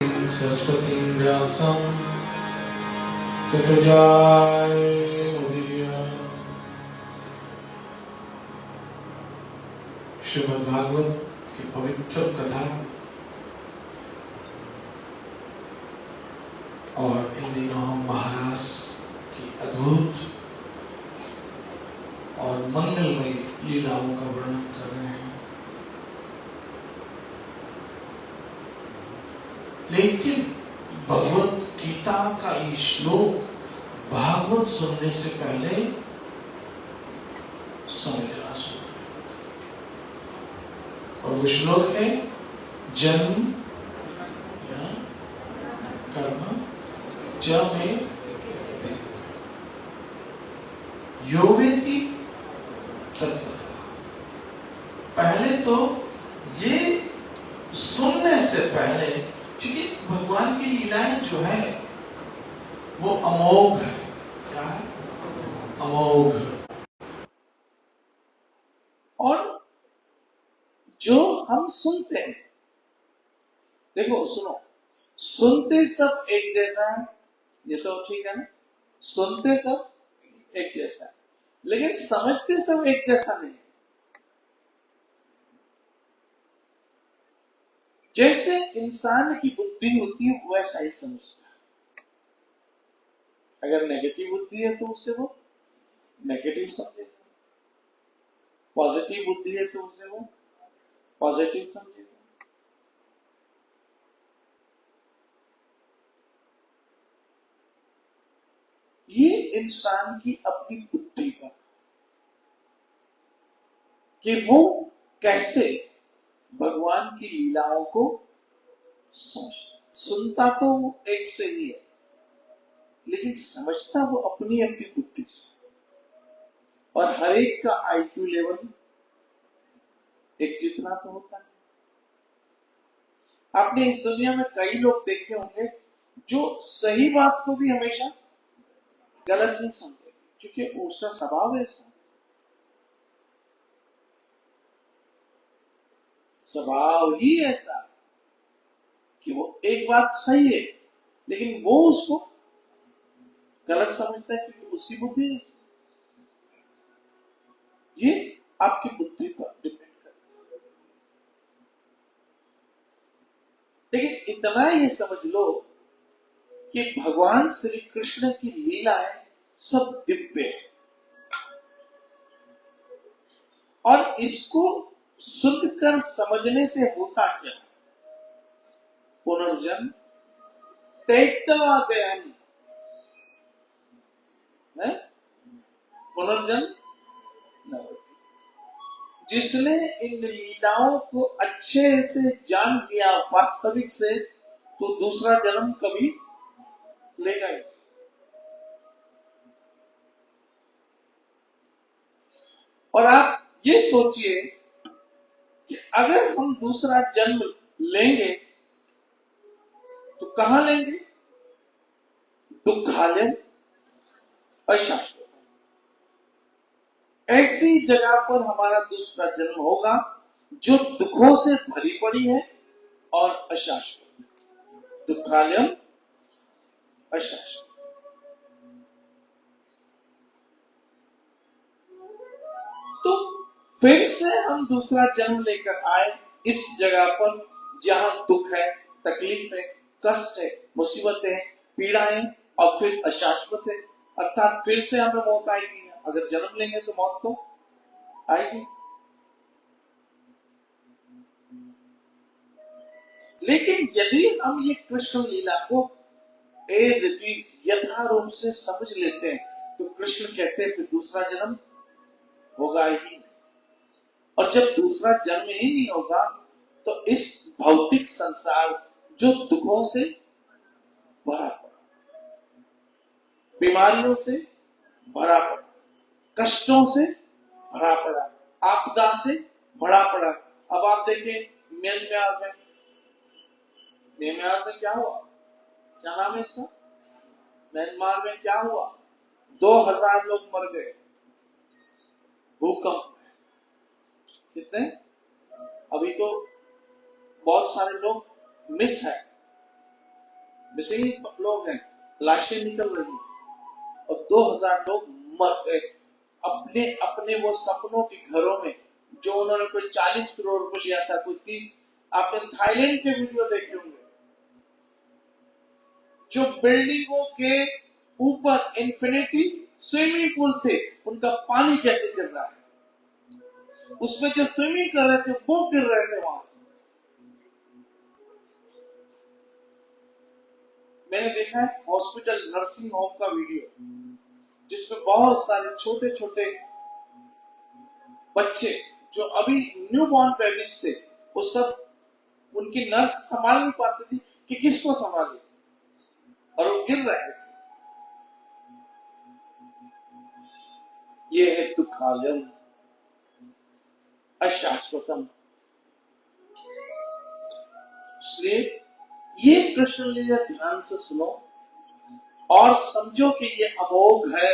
सरस्वती व्यासं ततोजायमुदीरये। श्रीमद् भागवत की पवित्र कथा और इन दिनों महाराज की अद्भुत और मंगलमय लीलाओं का वर्णन कर रहे हैं। लेकिन भगवत गीता का ये श्लोक भागवत सुनने से पहले समझना शुरू। और वो श्लोक है जन्म कर्म च में यो वेति तत्वतः। पहले तो ये सुनने से पहले, क्योंकि भगवान की लीलाएं जो है वो अमोघ है। क्या है? अमोघ। और जो हम सुनते हैं, देखो सुनो, सुनते सब एक जैसा है, ये तो ठीक है ना। सुनते सब एक जैसा है, लेकिन समझते सब एक जैसा नहीं। जैसे इंसान की बुद्धि होती है वैसा ही समझता है। अगर नेगेटिव बुद्धि है तो उससे वो नेगेटिव समझेगा, पॉजिटिव बुद्धि है तो उसे वो पॉजिटिव समझेगा। ये इंसान की अपनी बुद्धि का कि वो कैसे भगवान की लीलाओं को सुनता तो एक से ही है, लेकिन समझता वो अपनी अपनी बुद्धि से। और हर एक का आईक्यू लेवल एक जितना तो होता है। आपने इस दुनिया में कई लोग देखे होंगे जो सही बात को भी हमेशा गलत नहीं समझे, क्योंकि उसका स्वभाव ऐसा, स्वभाव ही ऐसा कि वो एक बात सही है लेकिन वो उसको गलत समझता है, क्योंकि उसकी बुद्धि है। ये आपकी बुद्धि पर डिपेंड करता है। लेकिन इतना ये समझ लो कि भगवान श्री कृष्ण की लीलाएं सब दिव्य है। और इसको सुनकर समझने से होता क्या? पुनर्जन्म तैतवादेहम, पुनर्जन्म न होती। जिसने इन लीलाओं को अच्छे से जान लिया वास्तविक से, तो दूसरा जन्म कभी लेगा ही। और आप ये सोचिए कि अगर हम दूसरा जन्म लेंगे तो कहां लेंगे? दुखालय अशाश्वत, ऐसी जगह पर हमारा दूसरा जन्म होगा जो दुखों से भरी पड़ी है और अशाश्वत। दुखालय अशाश्वत। तो फिर से हम दूसरा जन्म लेकर आए इस जगह पर जहां दुख है, तकलीफ है, कष्ट है, मुसीबतें हैं, पीड़ाएं, और फिर अशाश्वत है, अर्थात फिर से हमें मौत आएगी। अगर जन्म लेंगे तो मौत तो आएगी। लेकिन यदि हम ये कृष्ण लीला को एज इट इज यथारूप से समझ लेते हैं तो कृष्ण कहते हैं फिर दूसरा जन्म होगा ही नहीं। और जब दूसरा जन्म ही नहीं होगा तो इस भौतिक संसार जो दुखों से भरा पड़ा, बीमारियों से भरा पड़ा, कष्टों से भरा पड़ा, आपदा से भरा पड़ा। अब आप देखें म्यांमार में क्या हुआ? क्या नाम है इसका? म्यांमार में क्या हुआ? 2000 लोग मर गए भूकंप में। कितने? अभी तो बहुत सारे लोग मिस है, मिसिंग लोग हैं, लाशें निकल रही हैं और 2000 लोग मर गए अपने अपने वो सपनों के घरों में, जो उन्होंने कोई 40 करोड़ रुपए लिया था, कोई 30। आपने थाईलैंड के वीडियो देखे होंगे, जो बिल्डिंगों के ऊपर इंफिनिटी स्विमिंग पूल थे, उनका पानी कैसे गिर रहा है, उसमें जो स्विमिंग कर रहे थे वो गिर रहे थे वहां से। मैंने देखा है हॉस्पिटल नर्सिंग होम का वीडियो, जिसमें बहुत सारे छोटे छोटे बच्चे जो अभी न्यू बॉर्न बेबीज थे, वो सब उनकी नर्स संभाल नहीं पाती थी कि किसको संभाले, और वो गिर रहे थे। ये है दुखालयम अशाश्वतम। इसलिए ये कृष्ण लीला ध्यान से सुनो और समझो कि ये अमोघ है,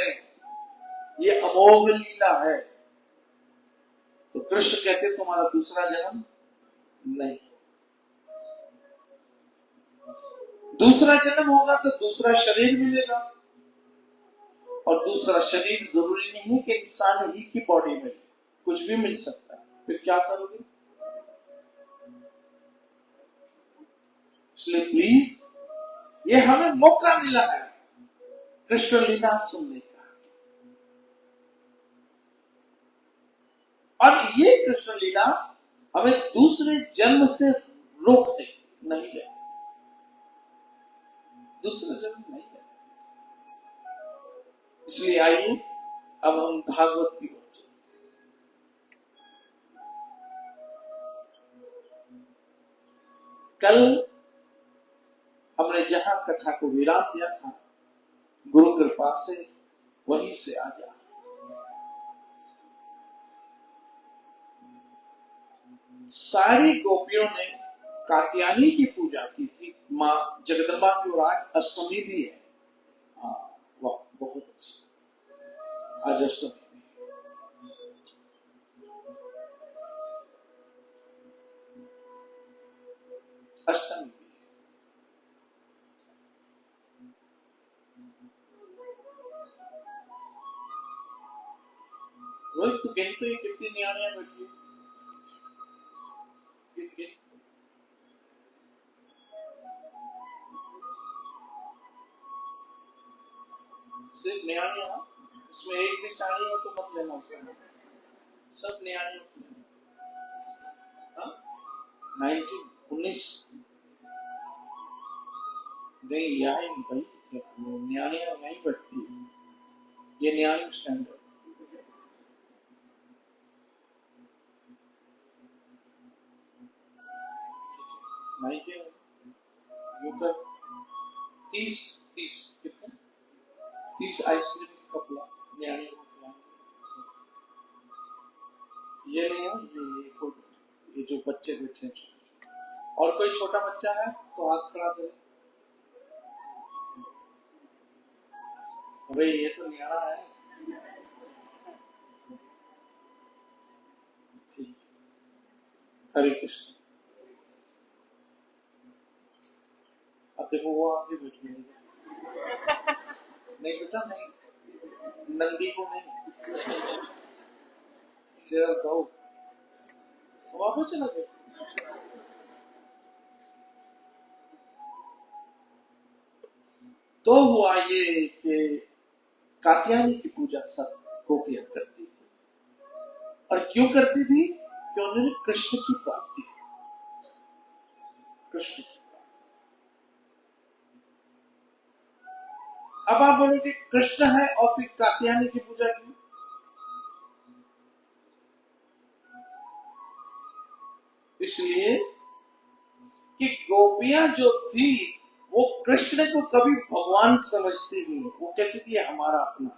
ये अमोघ लीला है। तो कृष्ण कहते तुम्हारा दूसरा जन्म नहीं, दूसरा जन्म होगा तो दूसरा शरीर मिलेगा, और दूसरा शरीर जरूरी नहीं कि इंसान ही की बॉडी में, कुछ भी मिल सकता है। फिर क्या करोगे? इसलिए प्लीज, ये हमें मौका मिला है कृष्ण लीला सुनने का, और ये कृष्ण लीला हमें दूसरे जन्म से रोकते नहीं है, दूसरा जन्म नहीं है। इसलिए आइए अब हम भागवत की ओर चलते। कल हमने जहां कथा को विराम दिया था, गुरु कृपा से वहीं से आ जा। सारी गोपियों ने कात्यायनी की पूजा की थी, मां जगदम्बा की, और आज अष्टमी भी है। हाँ, वाह, बहुत अच्छा, आज अष्टमी। अष्टमी भी रोहित, तो कहीं तो ये कितनी न्याणियां बैठी है, सिर्फ न्याणियां, इसमें एक भी साड़ी हो तो मत लेना उसमें, सब न्याणी। 19 नहीं, यहाँ भाई न्याणियां यहीं बैठती है, ये न्याणी स्टैंडर्ड। नहीं के यूं 30 कितने 30 आइसक्रीम का कपड़ा न्याणी को खिलाना। ये नहीं है, ये जो बच्चे बैठे हैं, और कोई छोटा बच्चा है तो हाथ खड़ा दे। भाई ये तो न्याणा है। ठीक, हरे कृष्ण। अब देखो वो आगे बैठ गई, नहीं बेटा नहीं, नंदी को नहीं, शेर कहो वापस चला गया। तो हुआ ये कि कात्यायनी की पूजा सब गोपियां करती थी, और क्यों करती थी? कि उन्होंने कृष्ण की प्राप्ति, कृष्ण की। अब आप बोलोगे कृष्ण है और फिर कात्यायनी की पूजा की, इसलिए कि गोपियां जो थी वो कृष्ण को कभी भगवान समझती नहीं, वो कहती थी हमारा अपना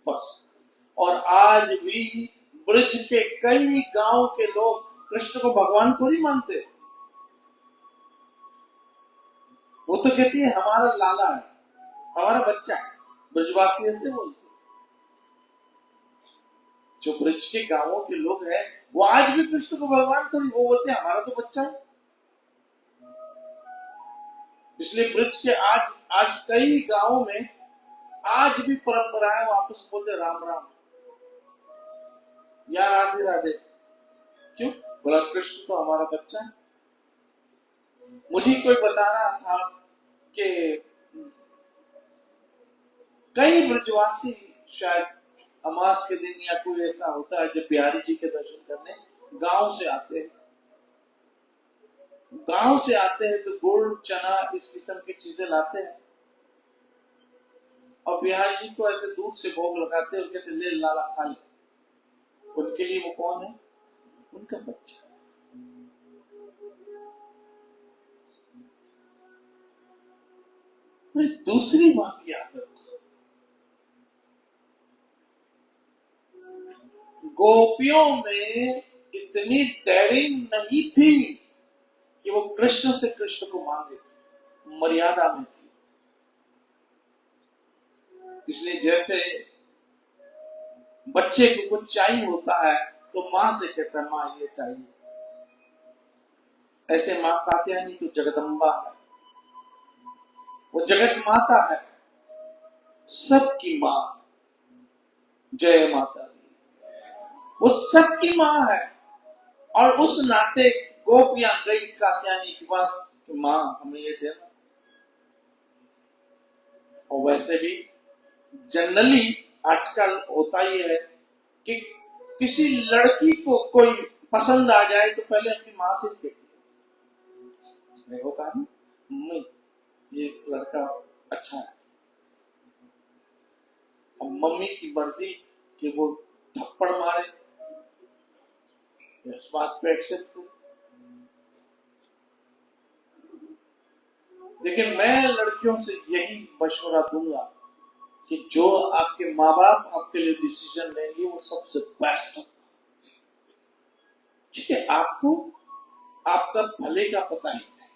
बस। और आज भी ब्रज के कई गांव के लोग कृष्ण को भगवान थोड़ी मानते, वो तो कहती है हमारा लाला है, हमारा बच्चा है। ब्रजवासी ऐसे बोलते, जो ब्रज के गांवों के लोग हैं वो आज भी कृष्ण को भगवान थोड़ी, वो बोलते हैं हमारा तो बच्चा है। इसलिए ब्रज के आज आज कई गांवों में आज भी परंपराएं वापस बोलते राम राम या राधे राधे। क्यों? बोला कृष्ण तो हमारा बच्चा है। मुझे कोई बता रहा था कि कई ब्रजवासी शायद अमास के दिन या कोई ऐसा होता है जब बिहारी जी के दर्शन करने गांव से आते हैं, तो गुड़ चना इस किस्म की चीजें लाते हैं और बिहारी जी को ऐसे दूध से भोग लगाते हैं और कहते ले लाला खा ले। उनके लिए वो कौन है? उनका बच्चा। दूसरी बात याद रखो, गोपियों में इतनी डेयरिंग नहीं थी कि वो कृष्ण से कृष्ण को मांगे, मर्यादा में थी। इसलिए जैसे बच्चे को कुछ चाहिए होता है तो मां से कहता है मां ये चाहिए, ऐसे मां कात्यायनी तो जगदम्बा है, वो जगत माता है, सबकी मां। जय माता दी, वो सबकी मां है। और उस नाते गोपियां गई कात्यायनी के पास कि मां हमें ये देना। और वैसे भी जनरली आजकल होता ही है कि किसी लड़की को कोई पसंद आ जाए तो पहले अपनी मां से कहती है, नहीं होता है मम्मी ये लड़का अच्छा है। अब मम्मी की मर्जी कि वो थप्पड़ मारे, इस बात पे एक्सेप्ट करो। लेकिन मैं लड़कियों से यही मशवरा दूंगा कि जो आपके माँ बाप आपके लिए डिसीजन लेंगे वो सबसे बेस्ट होगा। ठीक है, आपको आपका भले का पता ही नहीं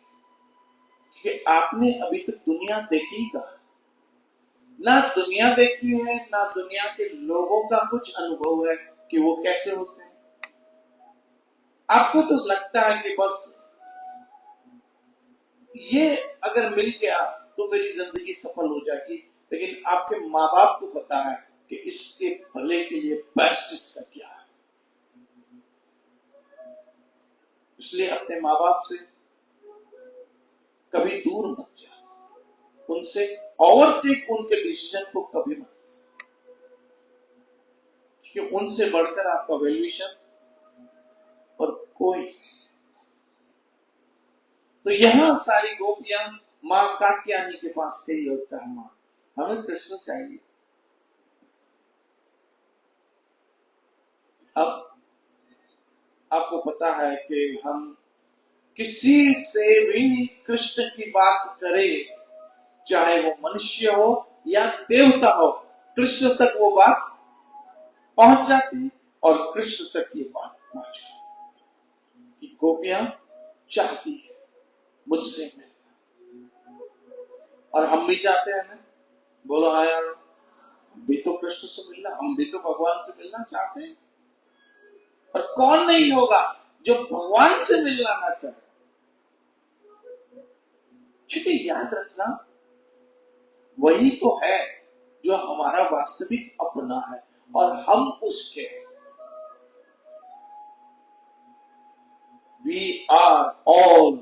कि आपने अभी तक दुनिया देखी का ना, दुनिया देखी है ना दुनिया के लोगों का कुछ अनुभव है कि वो कैसे होते हैं। आपको तो लगता है कि बस ये अगर मिल गया तो मेरी जिंदगी सफल हो जाएगी, लेकिन आपके माँ बाप को पता है कि इसके भले के लिए बेस्ट इसका क्या है। इसलिए अपने माँ बाप से कभी दूर मत जाओ, उनसे ओवरटेक उनके डिसीजन को कभी मत, क्योंकि उनसे बढ़कर आपका वैल्यूएशन और कोई। तो यहां सारी गोपियां मां कात्यायनी के पास गई और कहा मां हमें कृष्ण चाहिए। अब आपको पता है कि हम किसी से भी कृष्ण की बात करें, चाहे वो मनुष्य हो या देवता हो, कृष्ण तक वो बात पहुंच जाती और कृष्ण तक ये बात पहुंच जाती कि गोपियां चाहती है मुझसे मिलना। और हम भी चाहते हैं ना, बोलो हाँ यार, हम भी तो कृष्ण से मिलना, हम भी तो भगवान से मिलना चाहते हैं। और कौन नहीं होगा जो भगवान से मिलना ना चाहे। क्योंकि याद रखना वही तो है जो हमारा वास्तविक अपना है और हम उसके। We are all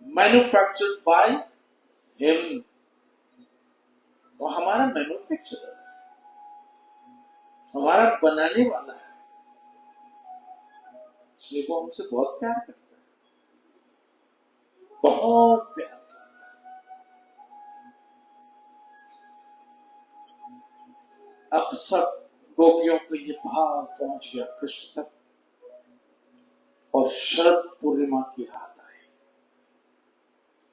manufactured by him। वो हमारा मैन्युफैक्चरर है, हमारा बनाने वाला है, इसलिए वो हमसे बहुत प्यार करता है, बहुत प्यार करता है। अब सब गोपियों को ये भाव पहुंच गया कृष्ण तक और शरद पूर्णिमा की रात आई।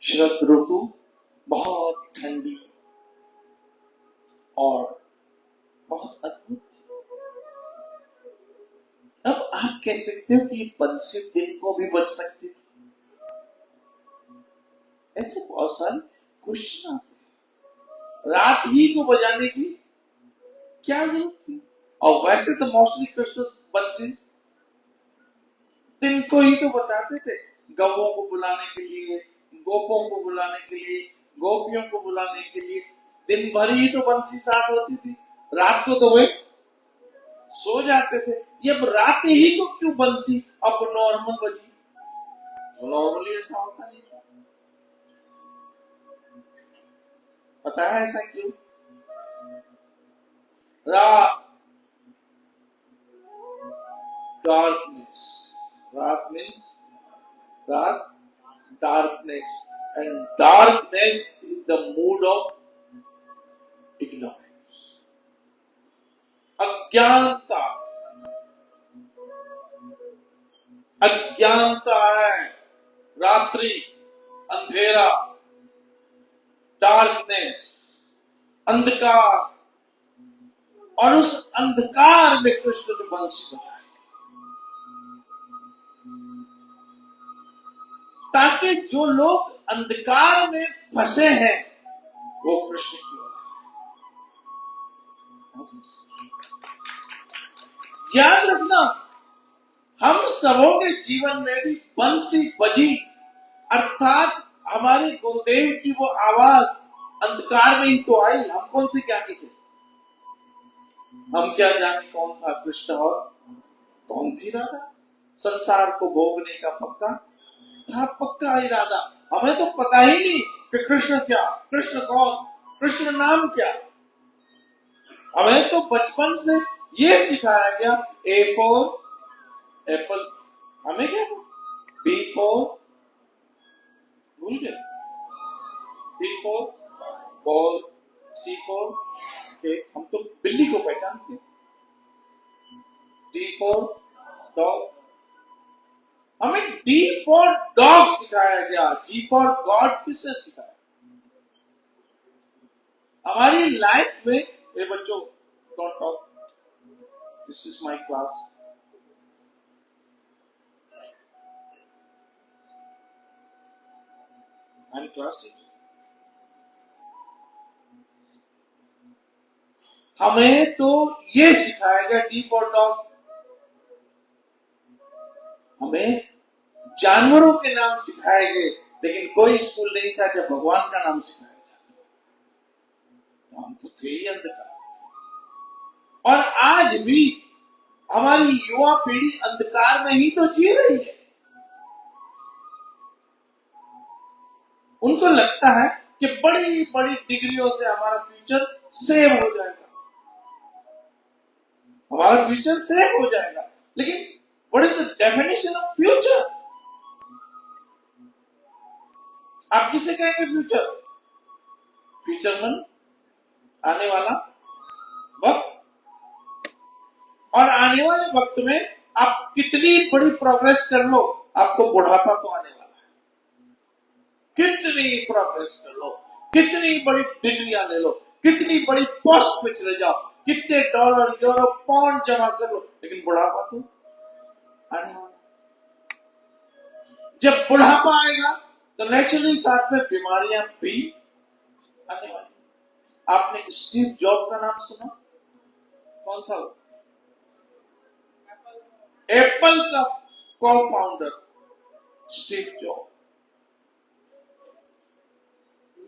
शरद ऋतु बहुत ठंडी और बहुत अद्भुत थी। अब आप कह सकते हो कि 25 दिन को भी बच सकती थी, ऐसे बहुत सारे क्वेश्चन आते हैं। रात ही को बजाने की क्या जरूरत थी? और वैसे तो मोस्टली कृष्ण 25 दिन को ही तो बताते थे, गवों को बुलाने के लिए, गोपों को बुलाने के लिए, गोपियों को बुलाने के लिए। दिन भर ही तो बंसी साथ होती थी, रात को तो वे सो जाते थे। ये अब रात ही को क्यों बंसी अब नॉर्मल बजी? नॉर्मली ऐसा होता नहीं, पता है ऐसा क्यों? रात, darkness, रात मीन्स रात, darkness, and darkness is the mood of ignorance, अज्ञानता। अज्ञानता है रात्रि, अंधेरा, डार्कनेस, अंधकार। और उस अंधकार में कृष्ण ने बंसी बजाई ताकि जो लोग अंधकार में फंसे हैं वो कृष्ण की ओर। याद रखना, हम सबों के जीवन में भी बंसी बजी, अर्थात हमारे गुरुदेव की वो आवाज अंधकार में ही तो आई। हम कौन सी क्या थे? हम क्या जाने कौन था कृष्ण और कौन थी राधा। संसार को भोगने का पक्का था, पक्का इरादा। हमें तो पता ही नहीं कि कृष्ण क्या, कृष्ण कौन, कृष्ण नाम क्या। हमें तो बचपन से ये सिखाया गया, ए फॉर एप्पल, हमें क्या, बी फॉर, भूल गए, B for ball, C for cake, हम तो बिल्ली को पहचानते। डी फॉर डॉग, हमें डी फॉर डॉग सिखाया गया, जी फॉर गॉड किससे सिखाया? हमारी लाइफ में, ये बच्चों don't talk, this is my class, I am class teacher. हमें तो ये सिखाया गया डी फॉर डॉग। हमें जानवरों के नाम सिखाए गए, लेकिन कोई स्कूल नहीं था जब भगवान का नाम सिखाया जाता। हम तो थे ही अंधकार। और आज भी हमारी युवा पीढ़ी अंधकार में ही तो जी रही है। उनको लगता है कि बड़ी बड़ी डिग्रियों से हमारा फ्यूचर सेव हो जाएगा, हमारा फ्यूचर सेव हो जाएगा। लेकिन what is the definition of future? आप किसे कहेंगे फ्यूचर? फ्यूचर मन आने वाला वक्त, और आने वाले वक्त में आप कितनी बड़ी प्रोग्रेस कर लो, आपको बुढ़ापा तो आने वाला है। कितनी प्रोग्रेस कर लो, कितनी बड़ी डिग्रियां ले लो, कितनी बड़ी पोस्ट पे चले जाओ, कितने डॉलर, यूरो, पाउंड जमा कर लो, लेकिन बुढ़ापा तो आने वाला। जब बुढ़ापा आएगा तो नेचुरली साथ में बीमारियां भी आने वाली। आपने स्टीव जॉब का नाम सुना? कौन था वो? एप्पल का cofounder Steve Job,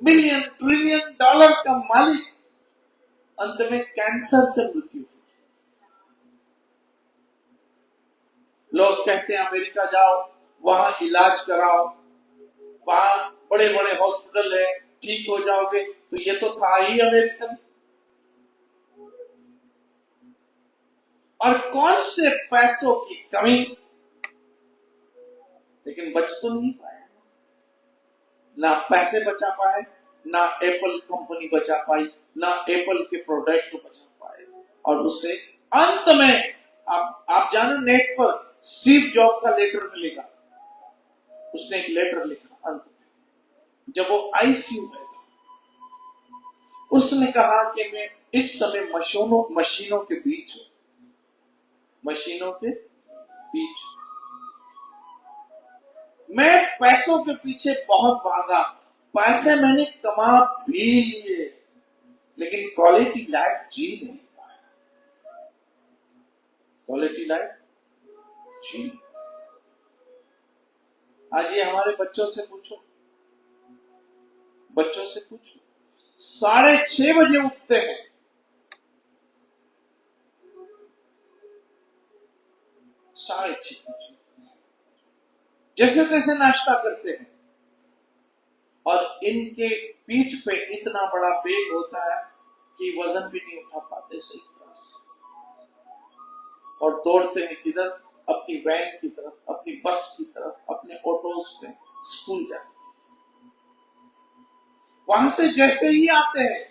million trillion dollar का मालिक, अंत में कैंसर से मृत्यु। लोग कहते हैं अमेरिका जाओ, वहां इलाज कराओ, वहां बड़े बड़े हॉस्पिटल है, ठीक हो जाओगे। तो ये तो था ही अमेरिकन। और कौन से पैसों की कमी, लेकिन बच तो नहीं पाए। ना पैसे बचा पाए, ना एप्पल कंपनी बचा पाई, ना एप्पल के प्रोडक्ट बचा पाए। और उससे अंत में आप जानो, नेट पर स्टीव जॉब का लेटर मिलेगा। उसने एक लेटर लिखा अंत में, जब वो आईसीयू में था। उसने कहा कि मैं इस समय मशीनों के बीच हूं, मशीनों के बीच। मैं पैसों के पीछे बहुत भागा, पैसे मैंने कमा भी लिए, लेकिन क्वालिटी लाइफ जी नहीं पाया। क्वालिटी लाइफ जी। आज ये हमारे बच्चों से पूछो, बच्चों से पूछो, 6:30 बजे उठते हैं, 6:30 बजे जैसे तैसे नाश्ता करते हैं, और इनके पीठ पे इतना बड़ा बैग होता है कि वजन भी नहीं उठा पाते सही तरह से, और दौड़ते हैं किधर? अपनी वैन की तरफ, अपनी बस की तरफ, अपने ऑटोज पे स्कूल जाते हैं। वहां से जैसे ही आते हैं,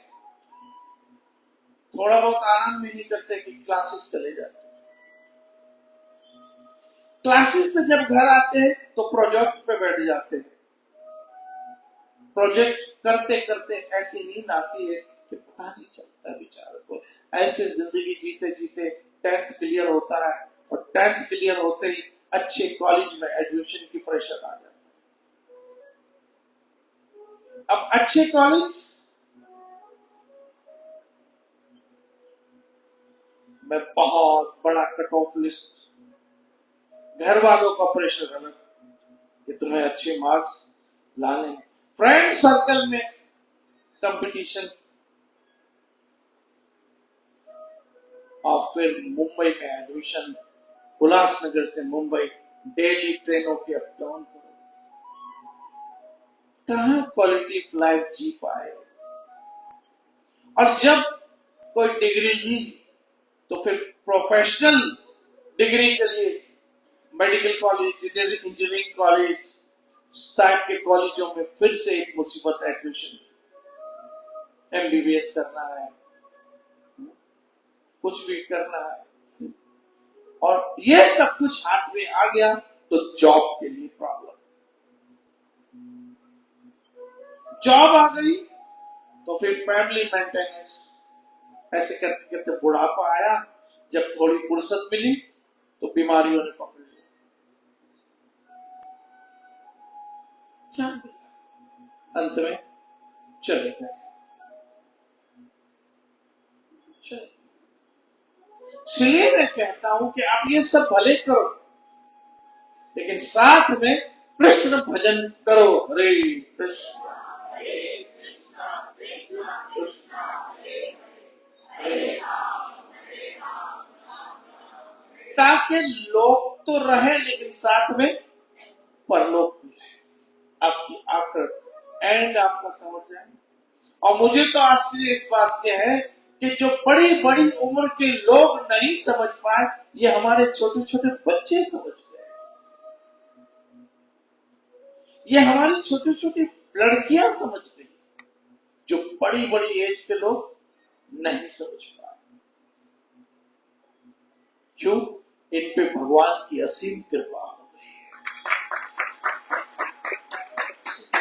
थोड़ा बहुत आराम भी नहीं करते कि क्लासेस चले जाते हैं। क्लासेस से जब घर आते हैं तो प्रोजेक्ट पे बैठ जाते हैं। प्रोजेक्ट करते करते ऐसी नींद आती है कि पता नहीं चलता बेचारों को। ऐसे जिंदगी जीते जीते 10th क्लियर होता है, और 10th क्लियर होते ही अच्छे कॉलेज में एडमिशन की प्रेशर आ जाता है। अब अच्छे कॉलेज में बहुत बड़ा कट ऑफ लिस्ट, घर वालों का प्रेशर अलग कि तुम्हें अच्छे मार्क्स लाने, फ्रेंड सर्कल में कंपटीशन, और फिर मुंबई में एडमिशन, उल्लासनगर से मुंबई डेली ट्रेनों के अप डाउन करो, कहां क्वालिटी ऑफ लाइफ जी पाए। और जब कोई डिग्री ली तो फिर प्रोफेशनल डिग्री के लिए medical college, engineering college type के कॉलेजों में फिर से एक मुसीबत, एडमिशन, एमबीबीएस करना है, कुछ भी करना है, और ये सब कुछ हाथ में आ गया तो जॉब के लिए प्रॉब्लम। जॉब आ गई तो फिर फैमिली मेंटेनेंस, ऐसे करते करते बुढ़ापा आया, जब थोड़ी फुर्सत मिली तो बीमारियों ने पकड़ लिया। क्या मिला? अंत में चले गए। इसलिए मैं कहता हूं कि आप ये सब भले करो, लेकिन साथ में कृष्ण भजन करो। हरे कृष्ण कृष्ण कृष्ण हरे, ताकि लोक तो रहे लेकिन साथ में परलोक भी रहे, आपकी आफ्टर एंड आपका समझ जाए। और मुझे तो आश्चर्य इस बात के है कि जो बड़ी बड़ी उम्र के लोग नहीं समझ पाए, ये हमारे छोटे छोटे बच्चे समझ गए। ये हमारी छोटी छोटी लड़कियां समझ गई, जो बड़ी बड़ी एज के लोग नहीं समझ पाए। क्यों? इन पे भगवान की असीम कृपा हो गई है।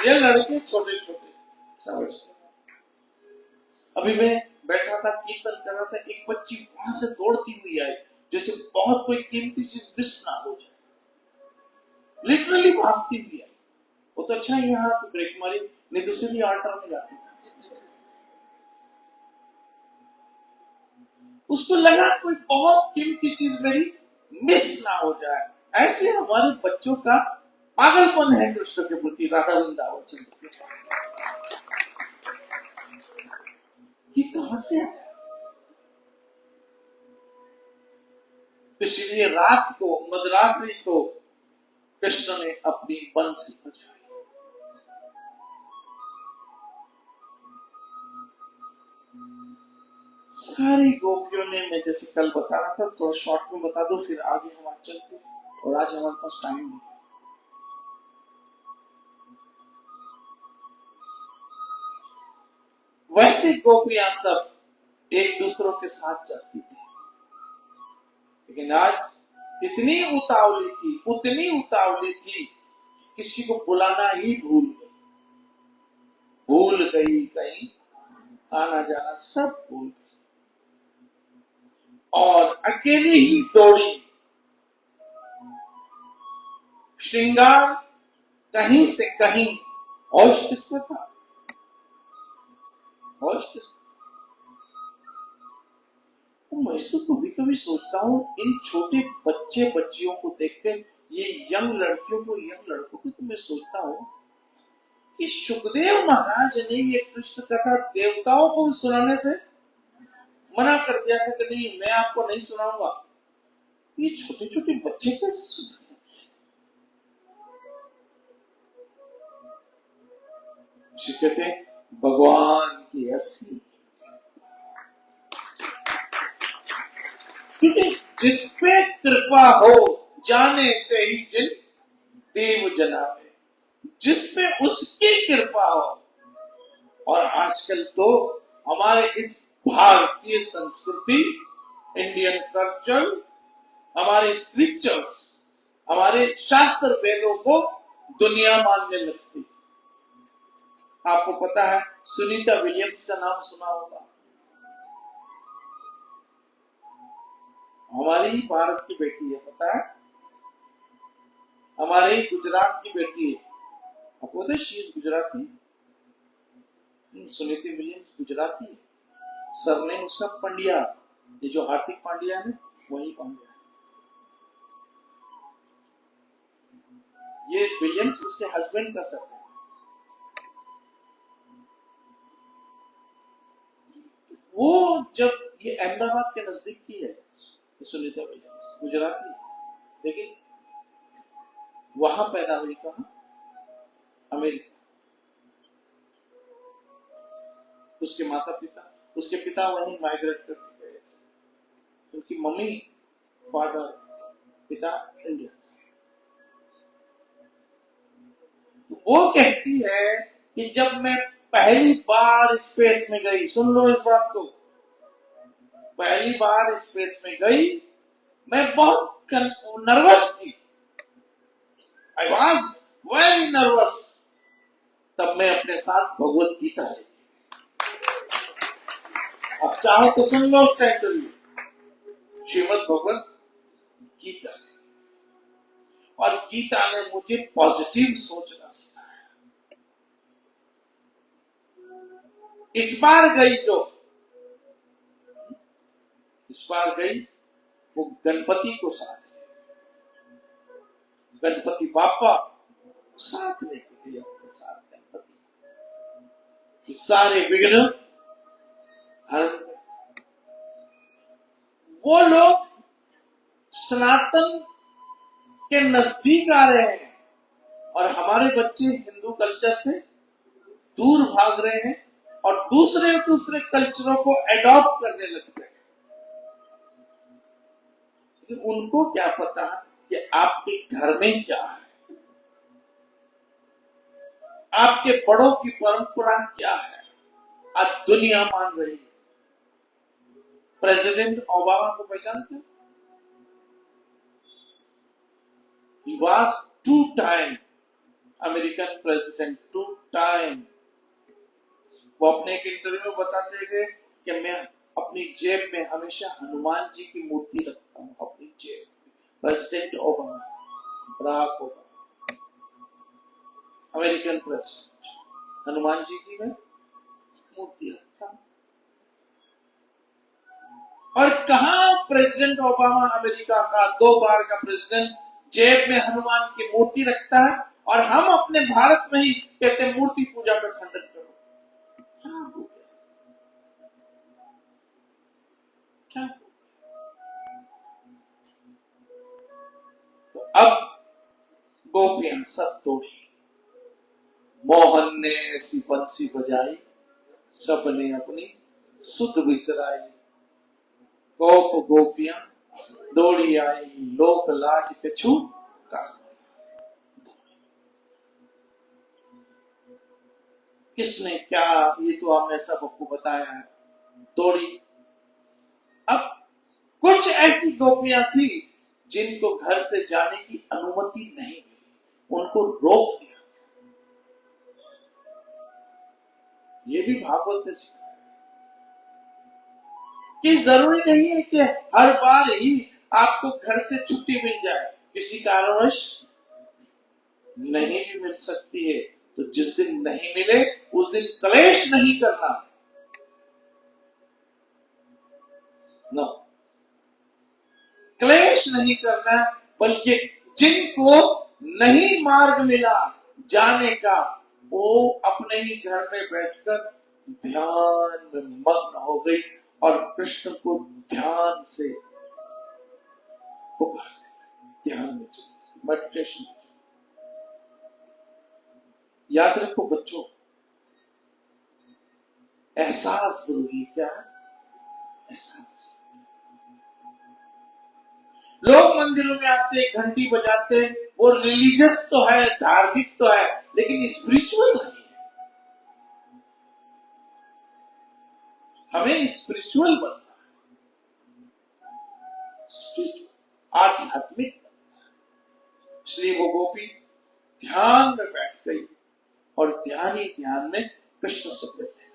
ये लड़के छोटे छोटे समझ गए। अभी मैं बैठा था, कीर्तन कर रहा था, एक बच्ची वहां से दौड़ती हुई आई, जैसे बहुत कोई कीमती चीज मिस ना हो जाए, लिटरली भागती हुई आई। वो तो अच्छा यहाँ तो ब्रेक मारी, नहीं दूसरी आल्टर में जाती। उसको लगा कोई बहुत कीमती चीज मेरी मिस ना हो जाए। ऐसे हमारे बच्चों का पागलपन है कृष्ण के प्रति, राधा वृंदावन चंद्र के। ये कहां से आया? इसलिए रात को, मध्यरात्रि को कृष्ण ने अपनी बंसी बजाई। सारी गोपियों ने, मैं जैसे कल बता रहा था, थोड़ा शॉर्ट में बता दो, फिर आगे हम चलते, और आज हमारे पास टाइम नहीं। वैसे गोपियां सब एक दूसरों के साथ चलती थी, लेकिन आज इतनी उतावली थी, किसी को बुलाना ही भूल गई, कहीं आना जाना सब भूल गई, और अकेली ही दौड़ी। श्रृंगार कहीं से कहीं, और किसको था, और किसको? मैं तो कभी कभी सोचता हूँ, इन छोटे बच्चे बच्चियों को देखकर, ये यंग लड़कियों को, यंग लड़कों को, तो मैं सोचता हूँ कि सुखदेव महाराज ने ये कृष्ण कथा देवताओं को भी सुनाने से मना कर दिया था कि नहीं, मैं आपको नहीं सुनाऊंगा। ये छोटे छोटे बच्चे कैसे सुनते? कहते हैं भगवान की असली, क्योंकि जिसपे कृपा हो जाने ते ही जिन देव जनावे, जिसपे उसकी कृपा हो। और आजकल तो हमारे इस भारतीय संस्कृति, इंडियन कल्चर, हमारे स्क्रिप्चर्स, हमारे शास्त्र वेदों को दुनिया मानने लगती। आपको पता है सुनीता विलियम्स का नाम सुना होगा, हमारी ही भारत की बेटी है, पता है, हमारे ही गुजरात की बेटी है। आपको पता है she is Gujarati, Sunita Williams Gujarati है, सरनेम उसका पंड्या, ये जो हार्दिक पांड्या है वही पांड्या है। ये विलियम्स उसके हस्बैंड का सरनेम। वो जब ये अहमदाबाद के नजदीक की है सुनीता विलियम्स, गुजराती है, लेकिन वहां पैदा हुई कहां? अमेरिका। उसके माता पिता, उसके पिता वहीं माइग्रेट करके गए थे। उनकी मम्मी, फादर, पिता इंडिया। वो कहती है कि जब मैं पहली बार स्पेस में गई, सुन लो इस बात को, पहली बार स्पेस में गई, मैं बहुत नर्वस थी, आई वॉज वेरी नर्वस। तब मैं अपने साथ भगवत गीता लेती। अब चाहो तो सुन लो उसका इंटरव्यू, श्रीमद् भगवत गीता। और गीता ने मुझे पॉजिटिव सोचना सिखाया। इस बार गई वो गणपति को साथ, गणपति बापा साथ लेके गई अपने साथ, गणपति सारे विघ्न हर। वो लोग सनातन के नजदीक आ रहे हैं और हमारे बच्चे हिंदू कल्चर से दूर भाग रहे हैं और दूसरे कल्चरों को एडॉप्ट करने लगते हैं। उनको क्या पता कि आपके घर में क्या है, आपके बड़ों की परंपरा क्या है। आज दुनिया मान रही है। प्रेसिडेंट ओबामा को पहचानते हैं? He was 2-time American president, 2-time। वो अपने एक इंटरव्यू में बताते थे कि मैं अपनी जेब में हमेशा हनुमान जी की मूर्ति रखता हूं, अपनी जेब में। President Obama, Barack Obama, American president, Hanuman ji की मैं मूर्ति रखता हूं। और कहां प्रेसिडेंट ओबामा, अमेरिका का 2 बार का प्रेसिडेंट, जेब में हनुमान की मूर्ति रखता है, और हम अपने भारत में ही कहते हैं मूर्ति पूजा का खंडन करो। क्या हो गया? क्या? तो अब गोपियां सब तोड़ी, मोहन ने ऐसी बंसी बजाई, सबने अपनी सुध बिसराई। गोप गोपियां दौड़ी आई, लोक लाज के छू का। किसने क्या, ये तो आपने सब आपको बताया है। दौड़ी। अब कुछ ऐसी गोपियां थी जिनको घर से जाने की अनुमति नहीं मिली, उनको रोक दिया। ये भी भागवत ने सिखाया कि जरूरी नहीं है कि हर बार ही आपको घर से छुट्टी मिल जाए, किसी कारणवश नहीं भी मिल सकती है। तो जिस दिन नहीं मिले उस दिन क्लेश नहीं करना, नो, क्लेश नहीं करना, बल्कि जिनको नहीं मार्ग मिला जाने का, वो अपने ही घर में बैठकर ध्यान में मग्न हो गई और कृष्ण को ध्यान से पुकार, ध्यान में मेडिटेशन। याद रखो बच्चों, एहसास जरूरी। क्या है एहसास? लोग मंदिरों में आते, घंटी बजाते, वो रिलीजियस तो है, धार्मिक तो है, लेकिन स्पिरिचुअल नहीं है। हमें स्पिरिचुअल बनना है, स्पिरिचुअल आध्यात्मिक। इसलिए वो गोपी ध्यान में बैठ गई और ध्यान ही ध्यान में कृष्ण से बैठे,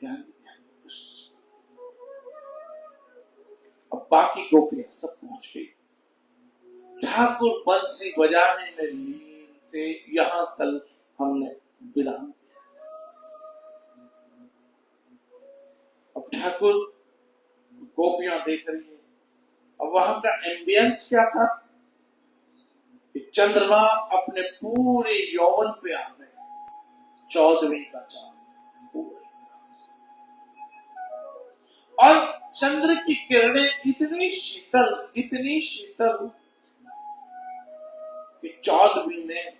ध्यान ही ध्यान में कृष्ण से। अब बाकी गोपियां सब पहुंच गई। ठाकुर बंसी बजाने में लीन थे। यहां कल हमने विराम दिया। अब ठाकुर गोपियां देख रही है। अब वहां का एम्बियंस क्या था कि चंद्रमा अपने पूरे यौवन पे आ गए। 14वीं का चांद पूरे, और चंद्र की किरणें इतनी शीतल कि 14वीं में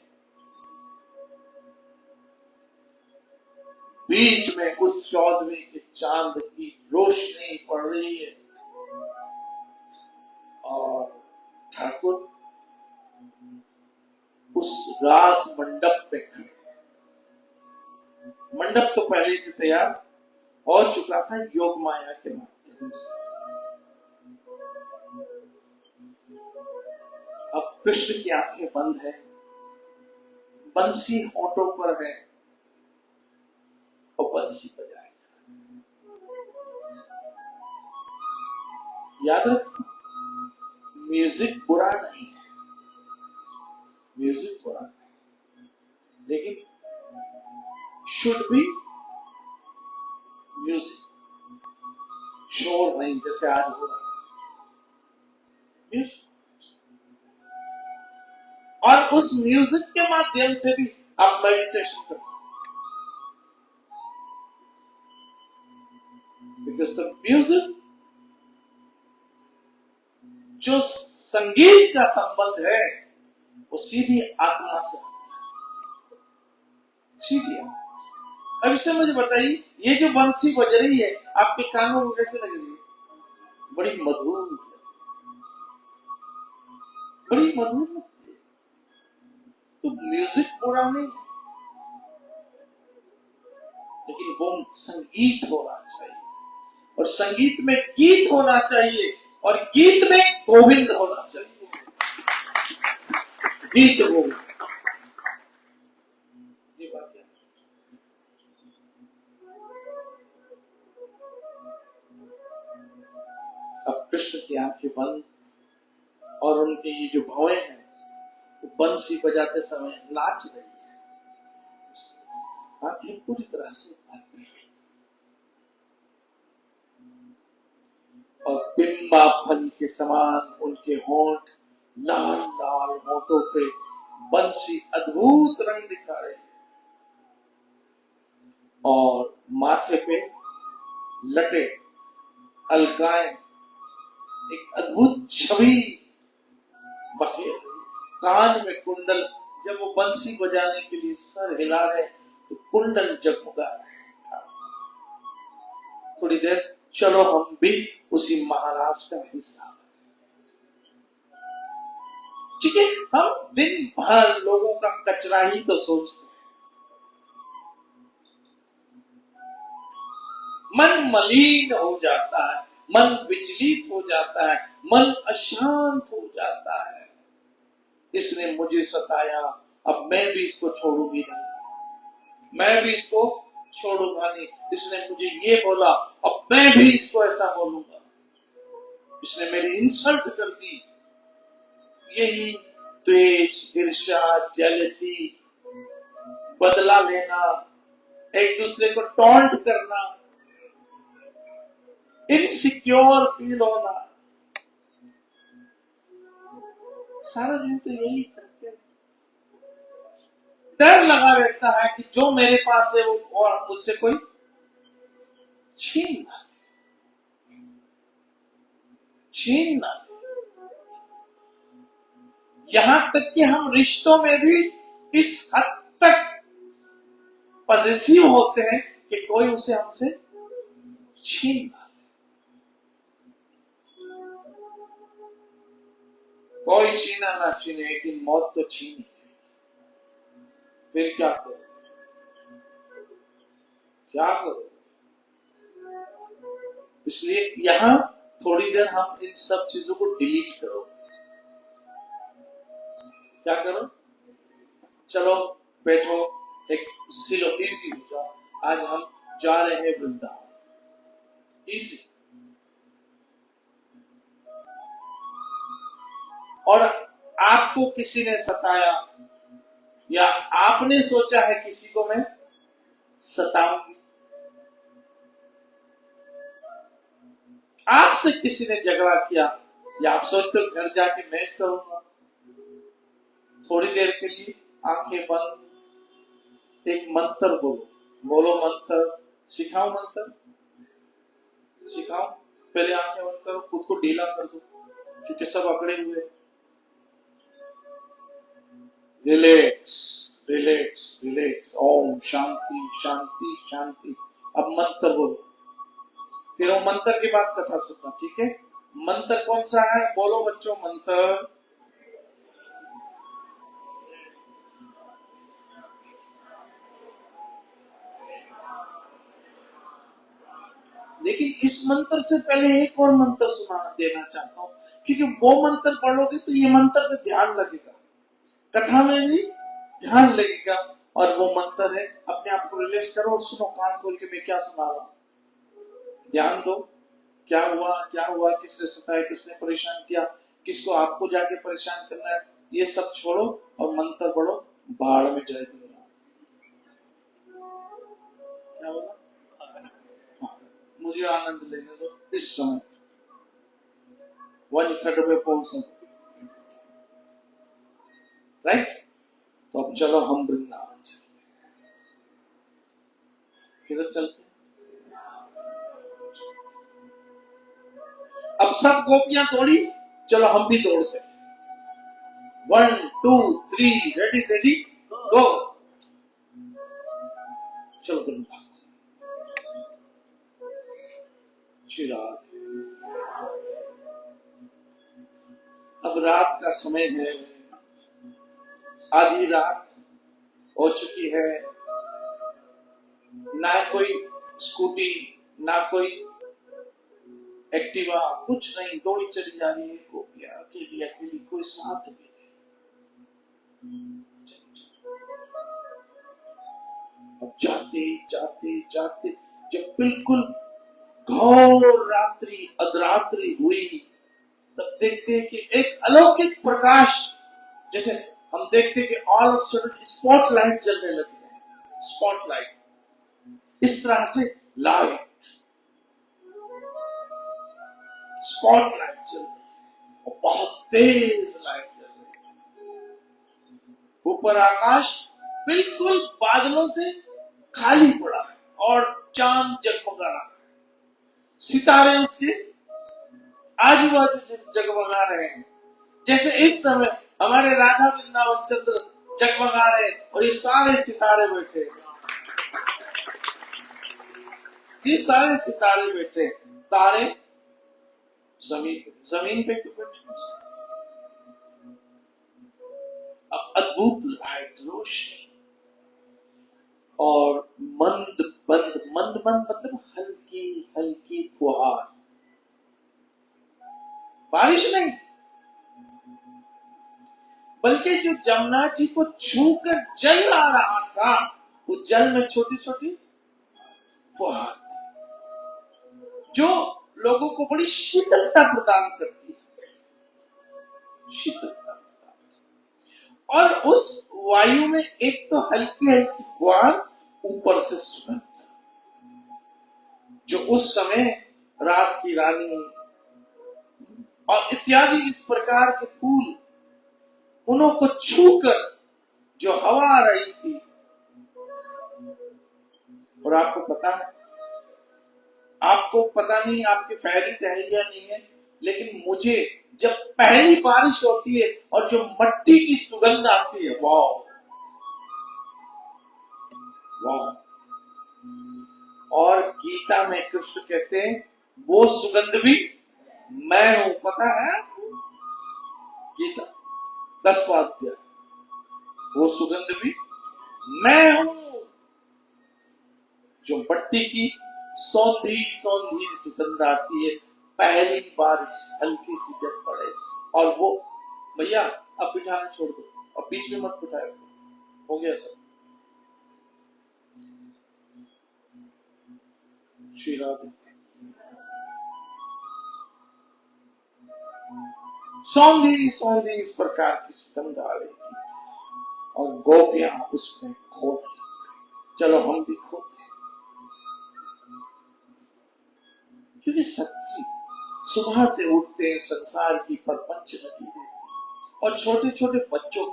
बीच में उस 14वीं के चांद की रोशनी पड़ रही है और ठाकुर उस रास मंडप पे खड़े। मंडप तो पहले से तैयार हो चुका था योग माया के माध्यम से। अब कृष्ण की आंखें बंद है, बंसी होठों पर है और बंसी बजाएगा। याद रखो, म्यूजिक बुरा नहीं है, म्यूजिक बुरा नहीं, लेकिन शुड बी म्यूजिक, शोर नहीं जैसे आज हो रहा म्यूजिक। और उस म्यूजिक के माध्यम से भी आप मेडिटेशन कर सकते, बिकॉज द म्यूजिक, जो संगीत का संबंध है वो सीधी आत्मा से, सीधी आत्मा। अब इससे मुझे बताइए, ये जो बंसी बज रही है आपके कानों को कैसे लग रही है? बड़ी मधुर, बड़ी मधुर। तो म्यूजिक बुरा नहीं, लेकिन वो संगीत होना चाहिए, और संगीत में गीत होना चाहिए, और गीत में गोविंद होना चाहिए। गीत गोविंद, ये बात है। अब कृष्ण की आंखें बंद और उनके ये जो भवें हैं वो बंसी बजाते समय नाच रही है, आंखें पूरी तरह से बंद है। और बिंबा फल के समान उनके होंठ, लाल लाल होंठों पे बंसी अद्भुत रंग दिखा रहे हैं, और माथे पे लटे अलकाएं एक अद्भुत छवि बखेर, कान में कुंडल। जब वो बंसी बजाने के लिए सर हिला रहे तो कुंडल जगमगा रहे। थोड़ी देर चलो हम भी उसी महाराज का हिस्सा, ठीक है। हम दिन भर लोगों का कचरा ही तो सोचते हैं, मन मलिन हो जाता है, मन विचलित हो जाता है, मन अशांत हो जाता है। इसने मुझे सताया, अब मैं भी इसको छोड़ूंगी नहीं, मैं भी इसको छोड़ूंगा नहीं। इसने मुझे ये बोला, अब मैं भी इसको ऐसा बोलूंगा। इसने मेरी इंसल्ट कर दी। यही द्वेष, ईर्ष्या, जेलसी, बदला लेना, एक दूसरे को टॉन्ट करना, इनसिक्योर फील होना, सारा दिन तो यही करते हैं। डर लगा रहता है कि जो मेरे पास है वो और मुझसे कोई छीन ना यहां तक कि हम रिश्तों में भी इस हद तक पॉजिटिव होते हैं कि कोई उसे हमसे छीन ना कोई छीना ना छीने लेकिन मौत तो छीनी फिर क्या करो इसलिए यहां थोड़ी देर हम इन सब चीजों को डिलीट करो क्या करो चलो बैठो एक सिलो इजी हो जाओ आज हम जा रहे हैं वृंदावन इजी और आपको किसी ने सताया या आपने सोचा है किसी को मैं सताऊंगी आपसे किसी ने झगड़ा किया या आप सोचते हो घर जाके मैं करूंगा थोड़ी देर के लिए आंखें बंद एक मंत्र बोलो मंत्र सिखाओ पहले आंखें बंद करो खुद को ढीला कर दो क्योंकि सब अकड़े हुए रिलैक्स ओम शांति शांति शांति अब मंत्र बोलो फिर वो मंत्र की बात कथा सुनना ठीक है मंत्र कौन सा है बोलो बच्चों मंत्र लेकिन इस मंत्र से पहले एक और मंत्र सुनाना देना चाहता हूं क्योंकि वो मंत्र पढ़ोगे तो ये मंत्र पे ध्यान लगेगा कथा में भी ध्यान लगेगा और वो मंत्र है अपने आप को रिलैक्स करो और सुनो कान खोल के मैं क्या सुना रहा हूं ध्यान दो क्या हुआ किसने सताया किसने परेशान किया किसको आपको जाके परेशान करना है ये सब छोड़ो और मंत्र पढ़ो बाढ़ में जाए क्या होगा मुझे आनंद लेने दो इस समय वन खट पे पहुंच राइट तो अब चलो हम वृंदावन चलते किधर चलते अब सब गोपियां दौड़ी चलो हम भी दौड़ते 1 2 3 रेडी सेडी गो चलो वृंदावन अब रात का समय है आधी रात हो चुकी है ना कोई स्कूटी ना कोई एक्टिवा कुछ नहीं दौड़ी चली जा रही है गोपियां अकेली कोई साथ भी नहीं अब जाते जब बिल्कुल घोर रात्रि अधरात्रि हुई तब देखते हैं कि एक अलौकिक प्रकाश जैसे हम देखते हैं कि ऑल ऑफ सडन स्पॉटलाइट जलने लगती है स्पॉटलाइट इस तरह से लाइट स्पॉटलाइट चल रही है और बहुत तेज लाइट चल रही है ऊपर आकाश बिल्कुल बादलों से खाली पड़ा है और चांद जगमगा रहा है सितारे उसके आजू बाजू जगमगा रहे हैं जैसे इस समय हमारे राधा वृंदावन चंद्र जगमगा रहे और ये सारे सितारे बैठे तारे जमीन पे तो बैठे अब अद्भुत लाइट रोशनी और मंद मतलब हल्की फुहार बारिश नहीं बल्कि जो जमुना जी को छूकर जल आ रहा था वो जल में छोटी छोटी फुहार जो लोगों को बड़ी शीतलता प्रदान करती है शीतलता और उस वायु में एक तो हल्की फुहार ऊपर से सुगंध जो उस समय रात की रानी और इत्यादि इस प्रकार के फूल उन्हों को छूकर जो हवा आ रही थी, और आपको पता नहीं आपके फेवरेट है या नहीं है, लेकिन मुझे जब पहली बारिश होती है और जो मट्टी की सुगंध आती है, वाह वाह। और गीता में कृष्ण कहते हैं वो सुगंध भी मैं हूं, पता है गीता 10वां अध्याय, वो सुगंध भी मैं हूं। जो मट्टी की सौंधी सौंधी सुगंध आती है पहली बारिश हल्की सी जब पड़े, और वो भैया अब बिठाना छोड़ दो, अब बीच में मत बिठाए, हो गया सब। श्री राधे। सौंधी सौंधी इस प्रकार की सुगंध आ रही थी, और गोपियां उसमें खो गई। चलो हम भी खो गए, क्योंकि सच्ची सुबह से उठते हैं संसार की प्रपंच नदी में, और छोटे छोटे बच्चों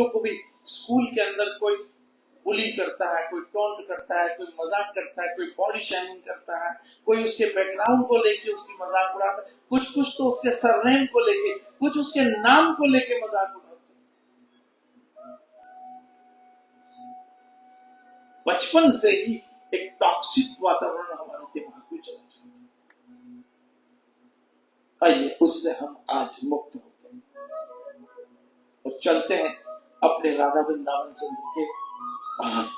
को भी स्कूल के अंदर कोई बुली करता है, कोई टोंट करता है, कोई मजाक करता है, कोई बॉडी शेमिंग करता है, कोई उसके बैकग्राउंड को लेके उसकी मजाक उड़ाता है, कुछ तो उसके सरनेम को लेके, कुछ उसके नाम को लेके मजाक उड़ाते हैं। बचपन से ही एक टॉक्सिक वातावरण हमारे दिमाग में चला जाता है। आइए उससे हम आज मुक्त होते हैं और चलते हैं अपने राधा वृंदावन चंद्र के पास।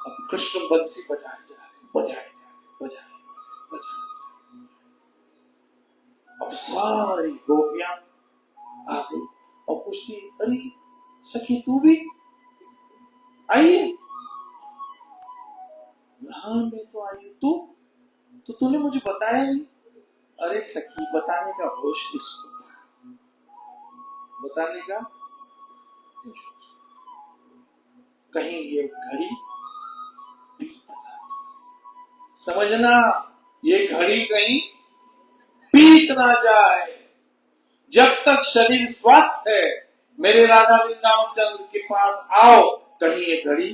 अब कृष्ण बंसी बजाए जा। अब सारी गोपियां आ गई और पूछती, अरे सखी तू भी आई है? हाँ मैं तो आई। तो तूने मुझे बताया नहीं। अरे सखी बताने का होश किसको था, बताने का कहीं ये घड़ी समझना, ये घड़ी कहीं बीत ना जाए। जब तक शरीर स्वस्थ है मेरे राधा वृंदावन चंद्र के पास आओ, कहीं ये घड़ी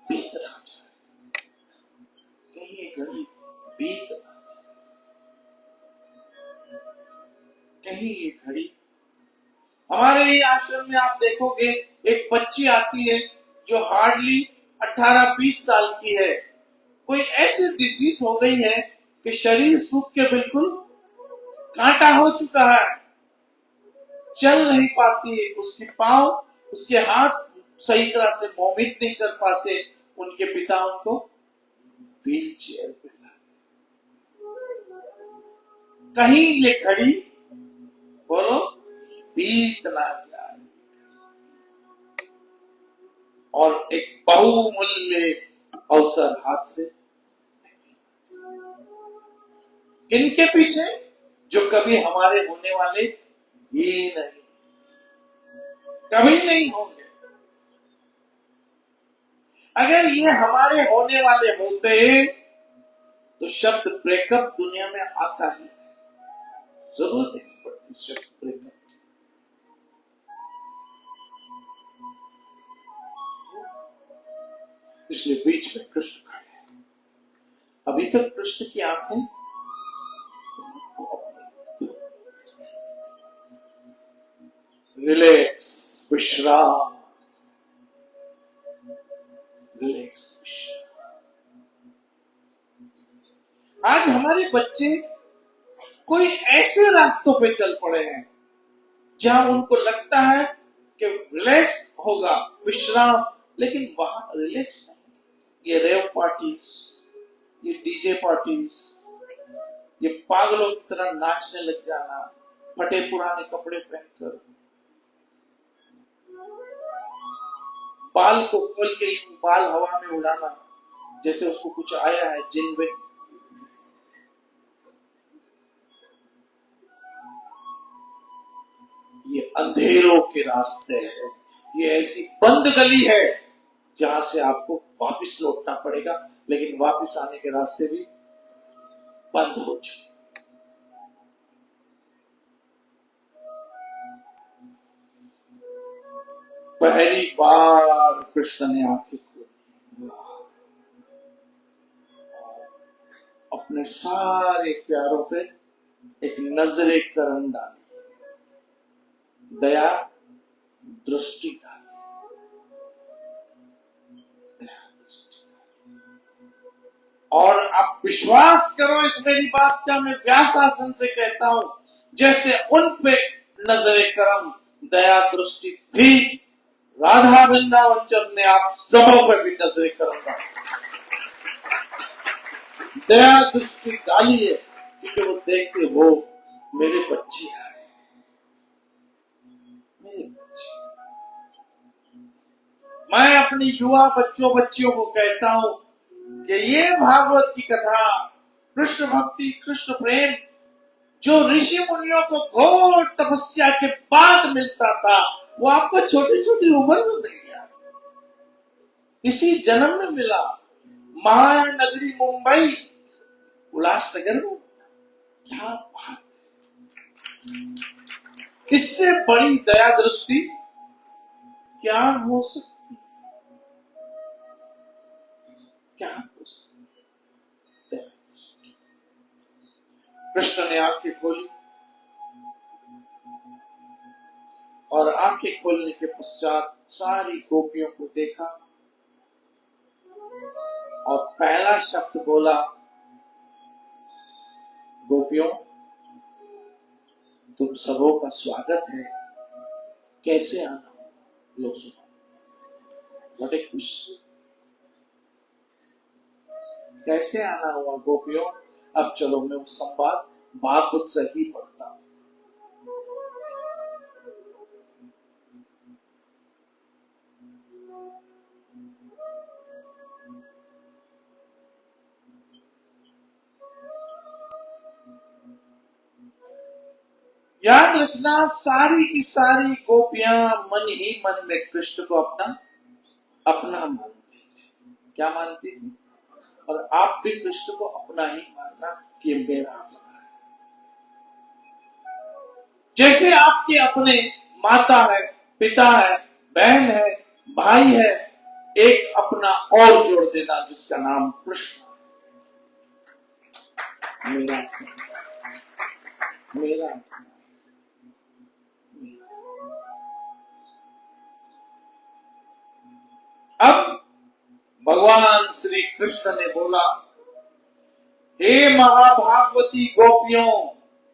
बीत ना जाए, कहीं ये घड़ी बीत ना जाए, कहीं ये घड़ी। हमारे ही आश्रम में आप देखोगे एक बच्ची आती है जो हार्डली 18-20 साल की है, कोई ऐसी डिसीज हो गई है कि शरीर सूख के बिल्कुल कांटा हो चुका है, चल नहीं पाती है, उसके पांव उसके हाथ सही तरह से मोमित नहीं कर पाते, उनके पिता उनको व्हील चेयर पे कहीं ये घड़ी बोलो बीत ना जाए। और एक बहुमूल्य अवसर हाथ से इनके पीछे जो कभी हमारे होने वाले ही नहीं, कभी नहीं होंगे। अगर ये हमारे होने वाले होते तो शब्द ब्रेकअप दुनिया में आता ही, जरूरत नहीं पड़ती शब्द ब्रेकअप। इसलिए बीच में कृष्ण खड़े हैं। अभी तक कृष्ण की आंखें रिलैक्स, विश्राम, रिलैक्स। आज हमारे बच्चे कोई ऐसे रास्तों पे चल पड़े हैं जहां उनको लगता है कि रिलैक्स होगा, विश्राम, लेकिन वहां रिलैक्स नहीं। ये रेव पार्टीज, ये डीजे पार्टीज, ये पागलों की तरह नाचने लग जाना, फटे पुराने कपड़े पहनकर, बाल को खोल के बाल हवा में उड़ाना जैसे उसको कुछ आया है जिन में। ये अंधेरों के रास्ते हैं, ये ऐसी बंद गली है जहां से आपको वापस लौटना पड़ेगा। लेकिन वापस आने के रास्ते भी बंद हो चुके। पहली बार कृष्ण ने आंखें खोली, अपने सारे प्यारों पे एक नजरे करम डाली, दया दृष्टि डाली। और आप विश्वास करो इस मेरी बात का, मैं व्यासासन से कहता हूं, जैसे उन पे नजरे करम दया दृष्टि थी, राधा वृंदावन चंद ने आप सबों पे भी नजरे करम दया दृष्टि डाली है, क्योंकि वो देखते वो मेरे बच्चे हैं, मेरे बच्चे। मैं अपनी युवा बच्चों बच्चियों को कहता हूं कि ये भागवत की कथा, कृष्ण भक्ति कृष्ण प्रेम जो ऋषि मुनियों को घोर तपस्या के बाद मिलता था, वो आपको छोटी छोटी उम्र में मिल गया, इसी जन्म में मिला। महानगरी मुंबई, उल्लासनगर में, क्या बात है! इससे बड़ी दया दृष्टि क्या हो सकती, क्या हो सकती? कृष्ण ने आंखें खोली, और आंखें खोलने के पश्चात सारी गोपियों को देखा और पहला शब्द बोला, गोपियों तुम सबों का स्वागत है, कैसे आना, लो सुनो। बड़े खुश, कैसे आना हुआ गोपियों? अब चलो मैं उस संवाद भागवत से ही पढ़ता हूं। याद रखना, सारी की सारी गोपियां मन ही मन में कृष्ण को अपना अपना मानती थी। क्या मानती थी? और आप भी कृष्ण को अपना ही मानना कि मेरा अपना है। जैसे आपके अपने माता है, पिता है, बहन है, भाई है, एक अपना और जोड़ देना जिसका नाम कृष्ण। मेरा मेरा अब भगवान श्री कृष्ण ने बोला, हे महाभागवती गोपियों,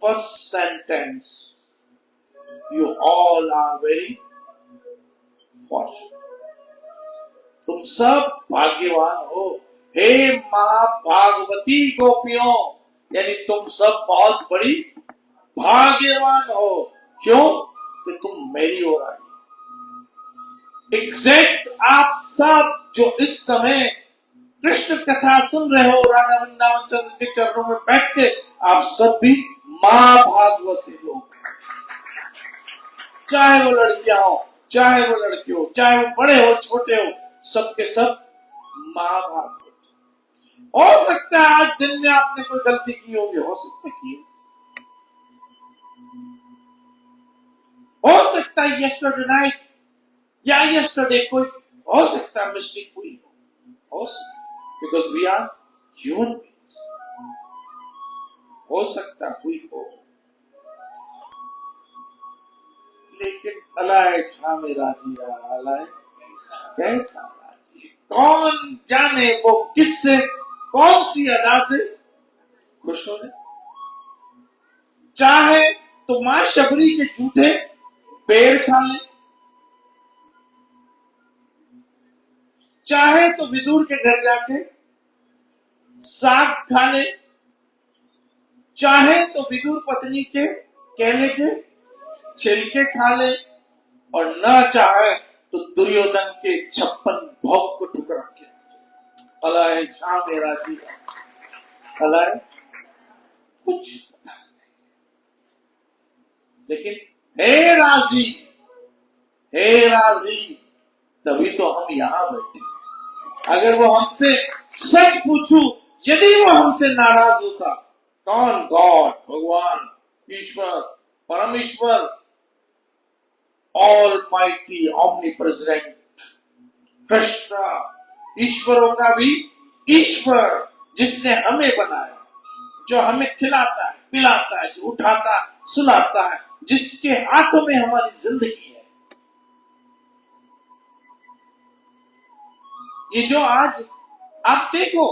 first sentence, you all are very fortunate, तुम सब भाग्यवान हो। हे महाभागवती गोपियों, यानी तुम सब बहुत बड़ी भाग्यवान हो। क्यों? कि तुम मेरी ओर आई। एग्जैक्ट आप सब जो इस समय कृष्ण कथा सुन रहे हो, राधा वृंदावन चंद्र के चरणों में बैठ के, आप सब भी मां भागवती लोग, चाहे वो लड़कियां हो, चाहे वो लड़के हो, चाहे वो बड़े हो छोटे हो, सबके सब मां भागवती। हो सकता है आज दिन में आपने कोई गलती की होगी, हो सकता है, हो सकता है यस्टरडे नाइट या यस्टरडे कोई, हो सकता है मिस्टेक हुई हो सकता, because we are human beings, हो सकता हुई हो, लेकिन अलाए छा में राजी, अलाए कैसा राजी, कौन जाने वो किससे, कौन सी अदा से खुश हो रहे। चाहे तो मां शबरी के जूठे पेड़ खा ले, चाहे तो विदुर के घर जाके साग खा ले, चाहे तो विदुर पत्नी के केले के छिलके खा ले, और न चाहे तो दुर्योधन के 56 भोग को टुकड़ा के, अलाए शाह मेरा जी, अलाए कुछ। लेकिन हे राजी, हे राजी, तभी तो हम यहां बैठे, अगर वो हमसे सच पूछूं, यदि वो हमसे नाराज होता, कौन? गॉड, भगवान, ईश्वर, परमेश्वर, almighty, omnipresent Krishna, ईश्वरों का भी ईश्वर, जिसने हमें बनाया, जो हमें खिलाता है, पिलाता है, जो उठाता है, सुलाता है, जिसके हाथों में हमारी जिंदगी है। ये जो आज आप देखो,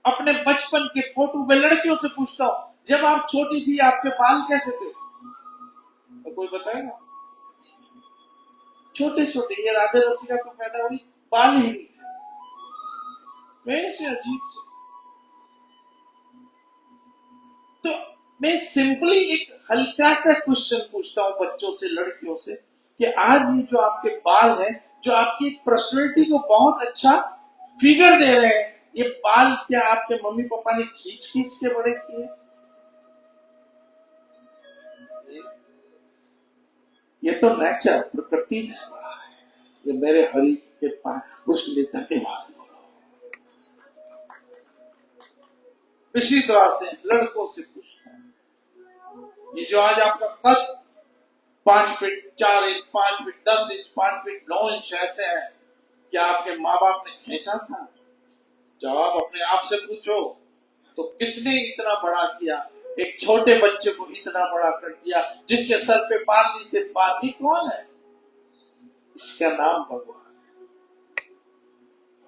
अपने बचपन के फोटो में लड़कियों से पूछता हूं, जब आप छोटी थी आपके बाल कैसे थे? तो कोई बताएगा? छोटे छोटे, ये राधे रसिका को पैदा हुई, बाल ही नहीं थे, वैसे अजीब से। तो मैं सिंपली एक हल्का सा क्वेश्चन पूछता हूं बच्चों से, लड़कियों से, कि आज ये जो आपके बाल हैं, जो आपकी पर्सनैलिटी को बहुत अच्छा फिगर दे रहे हैं, ये बाल क्या आपके मम्मी पापा ने खींच खींच के बड़े किए? ये तो नेचर, प्रकृति ने बना है। ये मेरे हरि के पास उसने धन्यवाद बोलो। इसी तरह से लड़कों से पूछता हूं, ये जो आज आपका कद 5 feet 4 inch, 5 feet 10 inch, 5 feet 9 inch ऐसे है, क्या आपके माँ बाप ने खींचा था? जवाब अपने आप से पूछो। तो किसने इतना बड़ा किया? एक छोटे बच्चे को इतना बड़ा कर दिया, जिसके सर पे बाल नहीं थे। बाल ही कौन है? इसका नाम भगवान।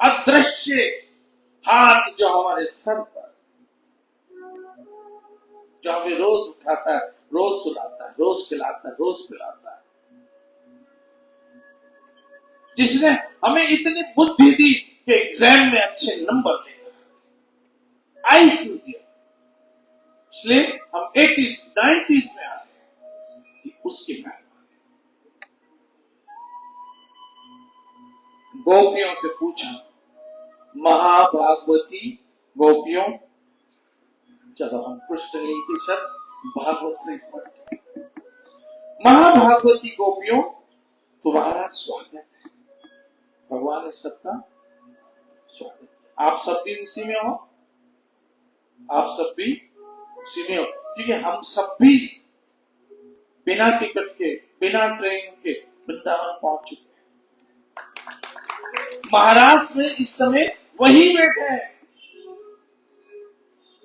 अदृश्य हाथ जो हमारे सर पर, जो हमें रोज उठाता है, रोज सुलाता है, रोज खिलाता है, रोज पिलाता है, जिसने हमें इतनी बुद्धि दी कि एग्जाम में अच्छे नंबर लेकर IQ दिया, इसलिए हम 80s 90s में आ गए कि उसकी मेहरबानी। गोपियों से पूछा, महाभागवती गोपियों, चलो हम कृष्ण के शब्द भागवत से पढ़ते हैं। महाभागवती गोपियों, तुम्हारा स्वागत है। भगवान ने सबका स्वागत है। आप सब भी उसी में हो, आप सब भी उसी में हो, क्योंकि हम सब भी बिना टिकट के, बिना ट्रेन के वृंदावन पहुंच चुके हैं। महाराष्ट्र में इस समय वही बैठे हैं,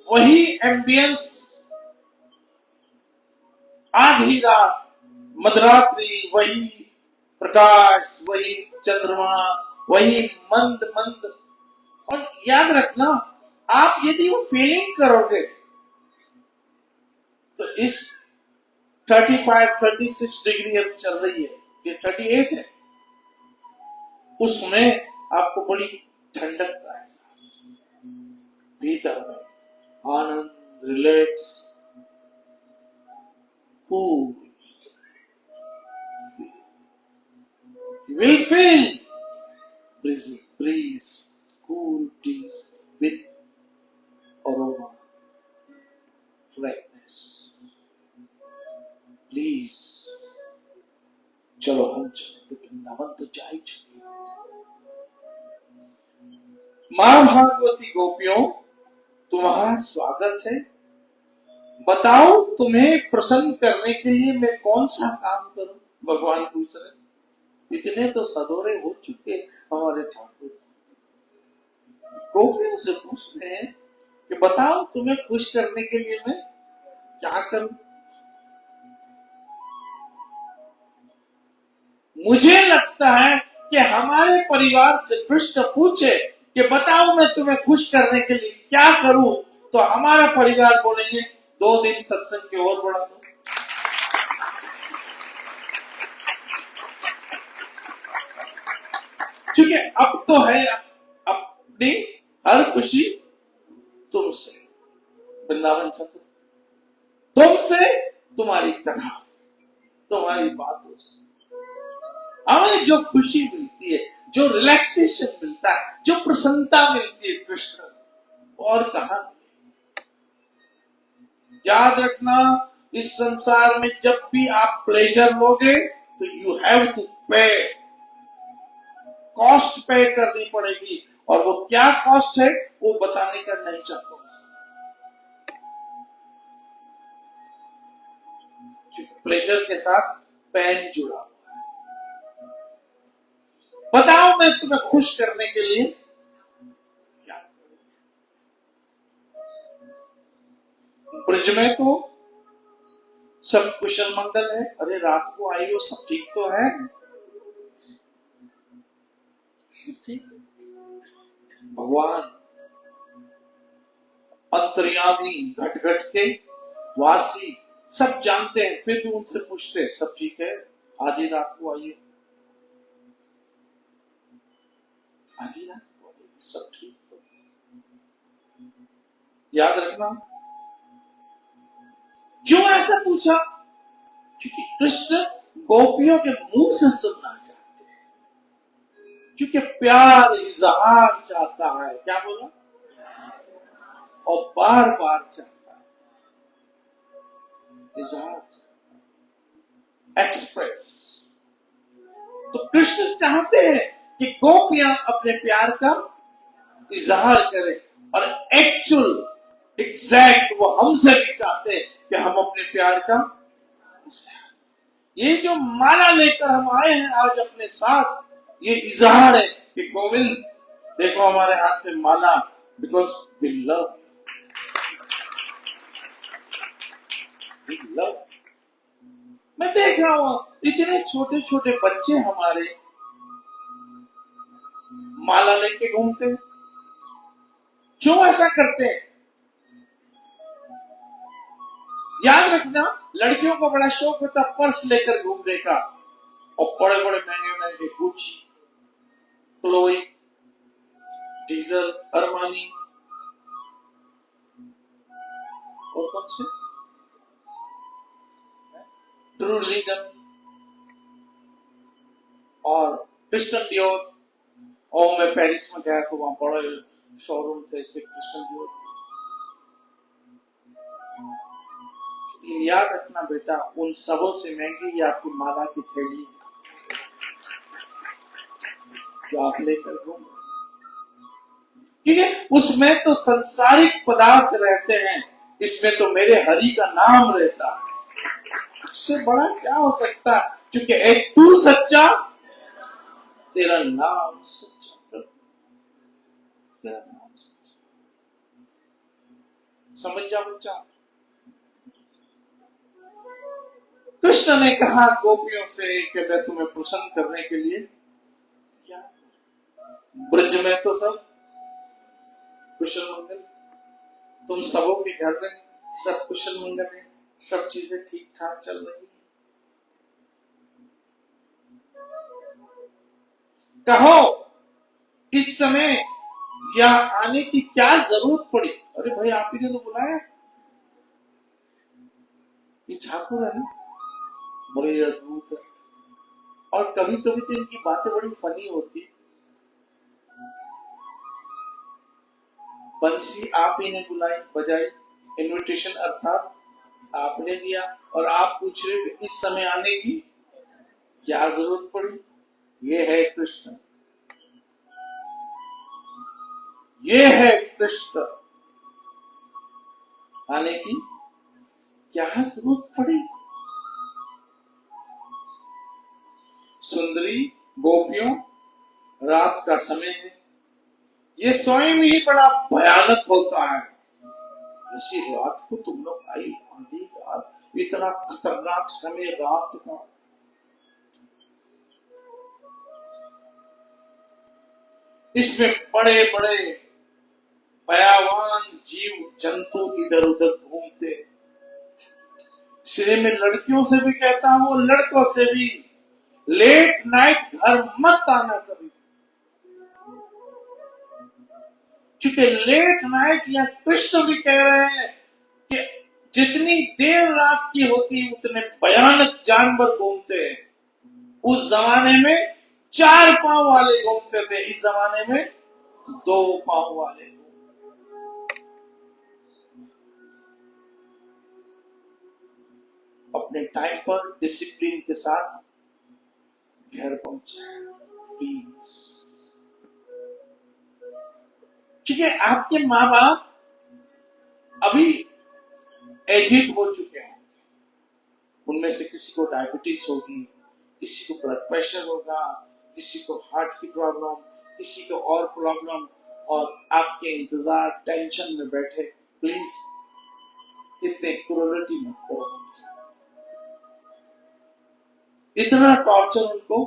वही एम्बियंस, आधी रात, मध्यरात्रि, वही प्रकाश, वही चंद्रमा, वही मंद मंद। और याद रखना, आप यदि वो फीलिंग करोगे तो इस 35-36 डिग्री अब चल रही है, ये 38 है, उसमें आपको बड़ी ठंडक का एहसास, भीतर में आनंद, relax, cool, you will feel breeze, cool breeze with aroma, fragrance. Please, चलो हम चलो तो वृंदावन तो जा ही चुके। मां भागवती गोपियों, तुम्हारा स्वागत है। बताओ तुम्हें प्रसन्न करने के लिए मैं कौन सा काम करूं? भगवान पूछ रहे। इतने तो सदोरे हो चुके हमारे ठाकुर। गोपियों से पूछते हैं कि बताओ तुम्हें खुश करने के लिए मैं क्या करूं? मुझे लगता है कि हमारे परिवार से कृष्ण पूछे कि बताओ मैं तुम्हें खुश करने के लिए क्या करूं, तो हमारा परिवार बोलेंगे 2 दिन सत्संग की ओर बढ़ा दो। क्योंकि अब तो है अपनी हर खुशी तुमसे, वृंदावन चंद्र, तुमसे, तुम्हारी कथा से, तुम्हारी बातों से हमें जो खुशी मिलती है, जो रिलैक्सेशन मिलता है, जो प्रसन्नता मिलती है कृष्ण, और कहां? याद रखना, इस संसार में जब भी आप प्लेजर लोगे तो यू हैव टू पे, कॉस्ट पे करनी पड़ेगी। और वो क्या कॉस्ट है वो बताने का नहीं चाहता हूं, क्योंकि प्लेजर के साथ पेन जुड़ा हुआ है। बताओ मैं तुम्हें खुश करने के लिए क्या करूं? ब्रिज में तो सब कुशल मंगल है, अरे रात को आई हो सब ठीक तो है, ठीक। भगवान अंतर्यामी घट घट के वासी सब जानते हैं, फिर भी उनसे पूछते हैं सब ठीक है, आधी रात को आइए, आधी रात को आइए, सब ठीक हो। याद रखना क्यों ऐसा पूछा, क्योंकि कृष्ण गोपियों के मुंह से सुनना चाहते हैं, क्योंकि प्यार इजहार चाहता है, क्या बोला, और बार बार चाहता है इजहार, एक्सप्रेस। तो कृष्ण चाहते हैं कि गोपियां अपने प्यार का इजहार करें, और एक्चुअल एग्जैक्ट वो हमसे भी चाहते हैं कि हम अपने प्यार का, ये जो माला लेकर हम आए हैं आज अपने साथ, ये इजहार है कि गोविंद देखो हमारे हाथ में माला, because we love, we love. मैं देख रहा हूं इतने छोटे छोटे बच्चे हमारे माला लेके घूमते हैं, क्यों ऐसा करते हैं? याद रखना लड़कियों को बड़ा शौक होता है पर्स लेकर घूमने का, और बड़े बड़े महंगे महंगे गुच्ची, क्लोई, डीजल, अरमानी, और कौन से, ट्रू रिलीजन और क्रिश्चियन डियोर। और मैं पेरिस में गया तो वहां बड़े शोरूम थे इसके क्रिश्चियन डियोर। याद रखना बेटा, उन सबों से महंगी ये आपकी माला की थैली जो आप लेकर घूम, क्योंकि उसमें तो संसारिक पदार्थ रहते हैं, इसमें तो मेरे हरि का नाम रहता है, उससे बड़ा क्या हो सकता है, क्योंकि एक तू सच्चा, तेरा नाम सच्चा, तेरा नाम सच्चा। समझ जा बच्चा। कृष्ण ने कहा गोपियों से कि मैं तुम्हें प्रसन्न करने के लिए क्या, ब्रज में तो सब कुशल मंगल, तुम सबों के घर में सब कुशल मंगल है, सब चीजें ठीक ठाक चल रही है, कहो इस समय यहाँ आने की क्या जरूरत पड़ी? अरे भाई आप ही ने तो बुलाया, ये ठाकुर है ना, बड़े अद्भुत है, और कभी कभी तो इनकी बातें बड़ी फनी होती। बंसी आप ही ने बुलाई बजाई, इनविटेशन अर्थात आपने दिया, और आप पूछ रहे हो इस समय आने की क्या जरूरत पड़ी? ये है कृष्ण, ये है कृष्ण, आने की क्या जरूरत पड़ी? सुंदरी गोपियों, रात का समय है, ये स्वयं ही बड़ा भयानक होता है, ऐसी रात को तुम लोग आई, आधी रात, इतना खतरनाक समय रात का। इसमें बड़े बड़े भयावान जीव जंतु इधर उधर घूमते, इसलिए मैं लड़कियों से भी कहता हूं, लड़कों से भी, लेट नाइट घर मत आना कभी, क्योंकि लेट नाइट या कृष्ण भी कह रहे हैं कि जितनी देर रात की होती उतने भयानक जानवर घूमते हैं। उस जमाने में 4 पांव वाले घूमते थे, इस जमाने में 2 पांव वाले। अपने टाइम पर डिसिप्लिन के साथ घर पहुंचे प्लीज। क्योंकि आपके माँ बाप अभी एजिड हो चुके हैं, उनमें से किसी को डायबिटीज होगी, किसी को ब्लड प्रेशर होगा, किसी को हार्ट की प्रॉब्लम, किसी को और प्रॉब्लम, और आपके इंतजार टेंशन में बैठे। प्लीज इतने क्रूरटी मत करो, इतना टॉर्चर उनको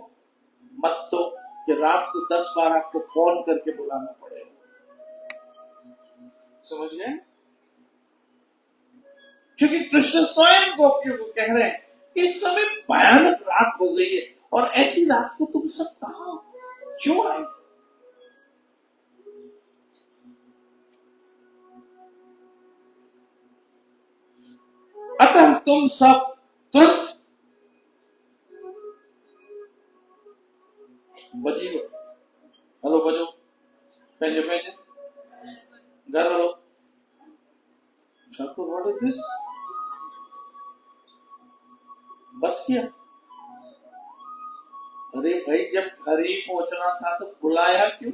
मत दो कि रात को 10 बार आपको फोन करके बुलाना पड़ेगा। समझ गए? क्योंकि कृष्ण स्वयं गोपियों को कह रहे हैं इस समय भयानक रात हो गई है, और ऐसी रात को तुम सब कहां क्यों आए? अतः तुम सब तुरंत बजी हो, हेलो बजो, पहले घर वालों सबको, व्हाट इज दिस, बस किया। अरे भाई, जब घर ही पहुंचना था तो बुलाया क्यों?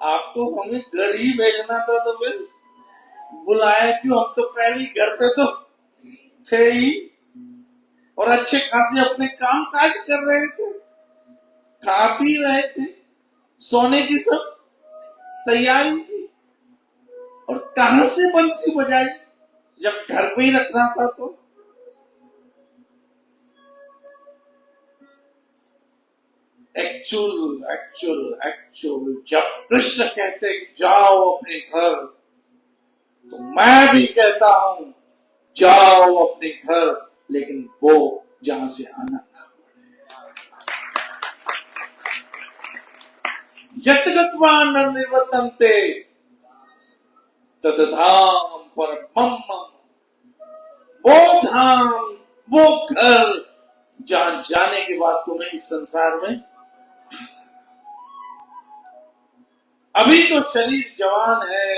आपको हमें घर ही भेजना था तो फिर बुलाया क्यों? हम तो पहले घर पे तो थे ही, और अच्छे खासे अपने काम काज कर रहे थे, खा पी रहे थे, सोने की सब तैयारी थी, और कहां से बंसी बजाई जब घर पे ही रखना था तो। एक्चुअल जब कृष्ण कहते जाओ अपने घर, तो मैं भी कहता हूं जाओ अपने घर, लेकिन वो जहां से आना ना पड़े। यत्गत्वा न निवर्तन्ते तद्धाम परमम्, वो धाम, वो घर जहां जाने के बाद तुम्हें इस संसार में, अभी तो शरीर जवान है,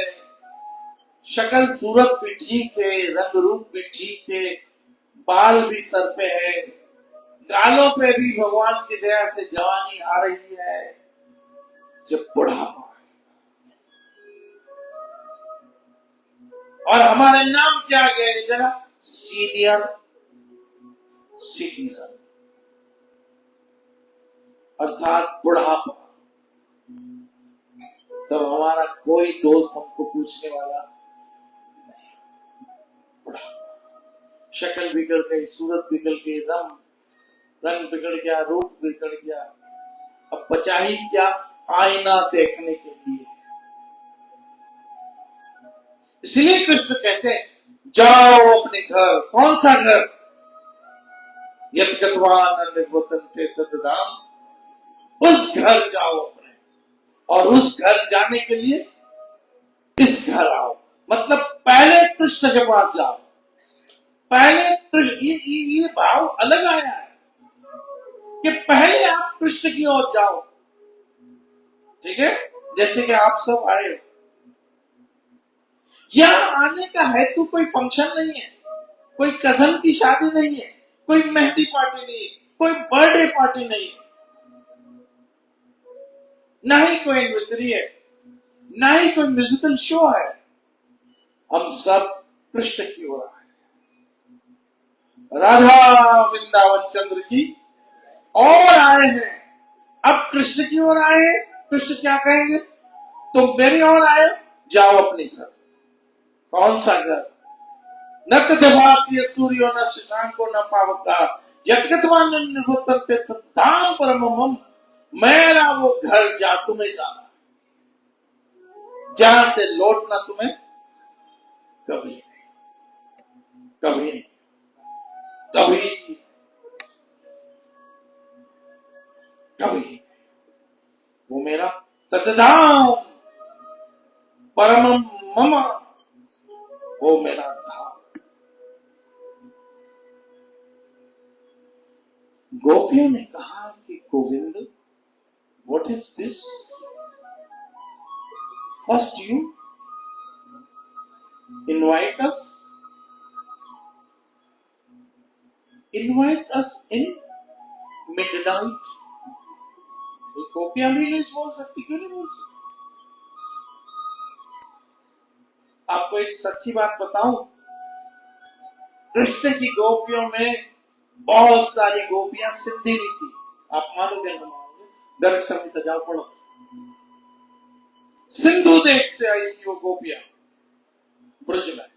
शक्ल सूरत भी ठीक है, रंग रूप भी ठीक है, बाल भी सर पे है, गालों पे भी भगवान की दया से जवानी आ रही है। जब बुढ़ापा और हमारे नाम क्या गए जरा, सीनियर सिटीजन, अर्थात बुढ़ापा, तब हमारा कोई दोस्त हमको पूछने वाला नहीं। बुढ़ापा, शक्ल बिगड़ गई, सूरत बिगड़ गई, रंग बिगड़ गया, रूप बिगड़ गया, अब बचा ही क्या आईना देखने के लिए। इसलिए कृष्ण कहते हैं जाओ अपने घर। कौन सा घर? यत्गत्वा न निवर्तन्ते तद्धाम, उस घर जाओ अपने, और उस घर जाने के लिए इस घर आओ। मतलब पहले कृष्ण के पास जाओ, पहले कृष्ण, ये भाव अलग आया है कि पहले आप कृष्ण की ओर जाओ। ठीक है, जैसे कि आप सब आए हो, यहां आने का हेतु कोई फंक्शन नहीं है, कोई कजन की शादी नहीं है, कोई मेहंदी पार्टी नहीं है, कोई बर्थडे पार्टी नहीं है, ना ही कोई एनिवर्सरी है, ना ही कोई म्यूजिकल शो है। हम सब कृष्ण की ओर आए, राधा वृंदावन चंद्र की और आए हैं। अब कृष्ण की ओर आए हैं, कृष्ण क्या कहेंगे? तुम मेरी ओर आए, जाओ अपने घर। कौन सा घर? न तदवासी सूर्यो न शशांको न पावका, यत्गत्वान निवर्तन्ते तद्धाम परमम्, मेरा वो घर जा तुम्हें जाना, जहां से लौटना तुम्हें कभी नहीं, कभी नहीं, कभी कभी। वो मेरा तद्धाम परमम् मम, वो मेरा धाम। गोपियों ने कहा कि Govind, what is this? First you invite us in midnight, गोपियां भी नहीं बोल सकती, क्यों नहीं बोल सकती? आपको एक सच्ची बात बताऊं, कृष्ण की गोपियों में बहुत सारी गोपियां सिंधी नहीं थी। आप मानोगे ना मानोगे, गर्ग संहिता जाओ पढ़ो, सिंधु देश से आई थी वो गोपियां ब्रज में।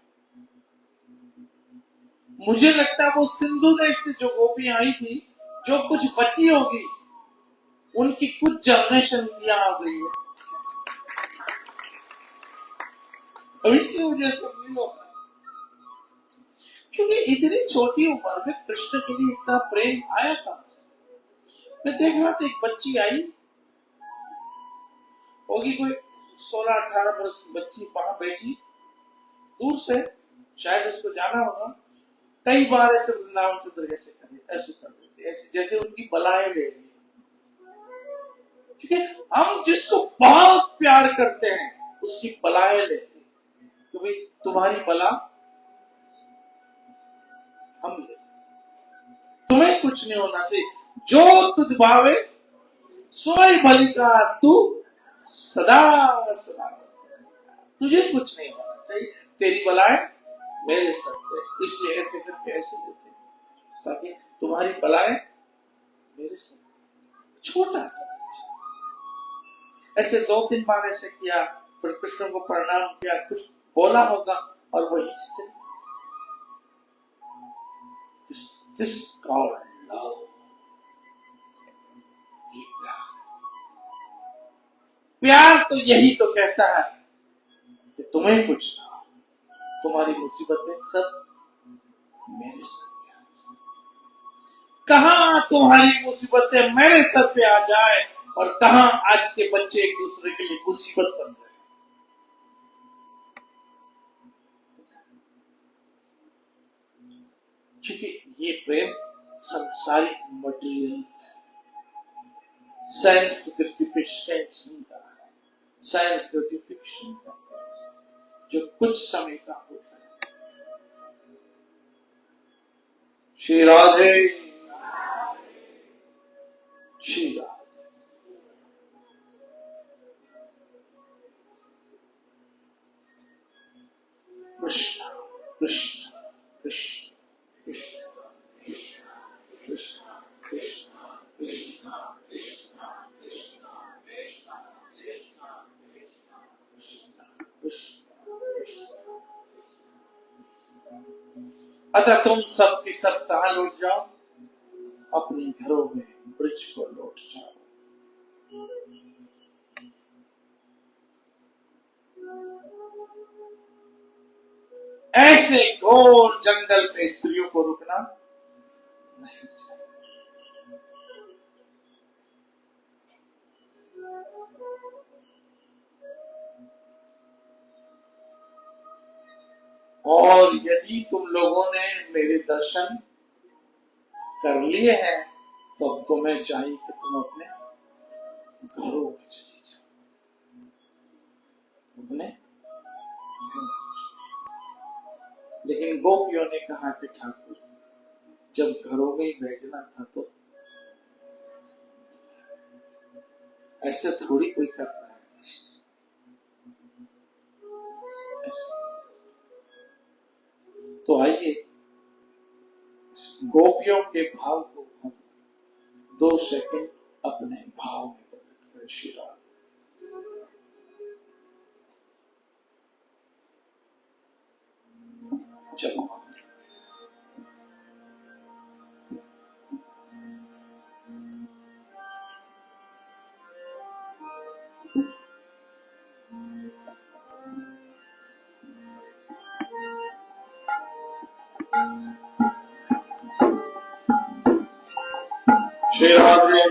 मुझे लगता है वो सिंधु देश से जो गोपियां आई थी, जो कुछ बची होगी, उनकी कुछ जनरेशन यहाँ आ गई है। भविष्य मुझे समझ लो, क्योंकि इतनी छोटी उम्र में कृष्ण के लिए इतना प्रेम आया था। मैं देख रहा था, एक बच्ची आई होगी, कोई 16-18 वर्ष की बच्ची वहां बैठी, दूर से शायद उसको जाना होगा। कई बार ऐसे वृंदावन चंद्र ऐसे कर देते, ऐसे जैसे उनकी बलाएं ले रही। क्योंकि हम जिसको बहुत प्यार करते हैं उसकी बलाएं लेते, तो भाई तुम्हारी बला हम ले, तुम्हें कुछ नहीं होना चाहिए, जो तुझ भावे सोई भलिका तू सदा सदा, तुझे कुछ नहीं होना चाहिए, तेरी बलाएं मेरे सर पे, इसलिए ऐसे करके ऐसे देते ताकि तुम्हारी बलाएं मेरे सर। छोटा सा ऐसे 2-3 बार ऐसे किया, फिर कृष्ण को प्रणाम किया, कुछ बोला होगा और वही से दिस कॉल्ड लव। प्यार तो यही तो कहता है कि तुम्हें कुछ ना, तुम्हारी मुसीबतें सब मेरे सर पे आ जाए। कहां तुम्हारी मुसीबतें मेरे सर पे आ जाए और कहां आज के बच्चे एक दूसरे के लिए मुसीबत बन गए। क्योंकि ये प्रेम संसारिक मटेरियल साइंस ग्रेटिफिकेशन का है, साइंस ग्रेटिफिकेशन का, जो कुछ समय का होता है। श्री राधे, श्री राधे। कृष्ण कृष्ण कृष्ण कृष्ण कृष्ण कृष्ण कृष्ण अतः तुम सब की सब कहां लौट जाओ, अपने घरों में ब्रज को लौट जाओ। ऐसे घोर जंगल में स्त्रियों को रुकना नहीं। और यदि तुम लोगों ने मेरे दर्शन कर लिए हैं, तो अब तुम्हें चाहिए कि तुम अपने घरों में चले जाओ, अपने। लेकिन गोपियों ने कहा कि ठाकुर, जब घरों में ही भेजना था तो ऐसे थोड़ी कोई करता है। तो आइए गोपियों के भाव को हम 2 सेकंड अपने भाव में प्रकट करें। श्री राम। चलो श्री राधे।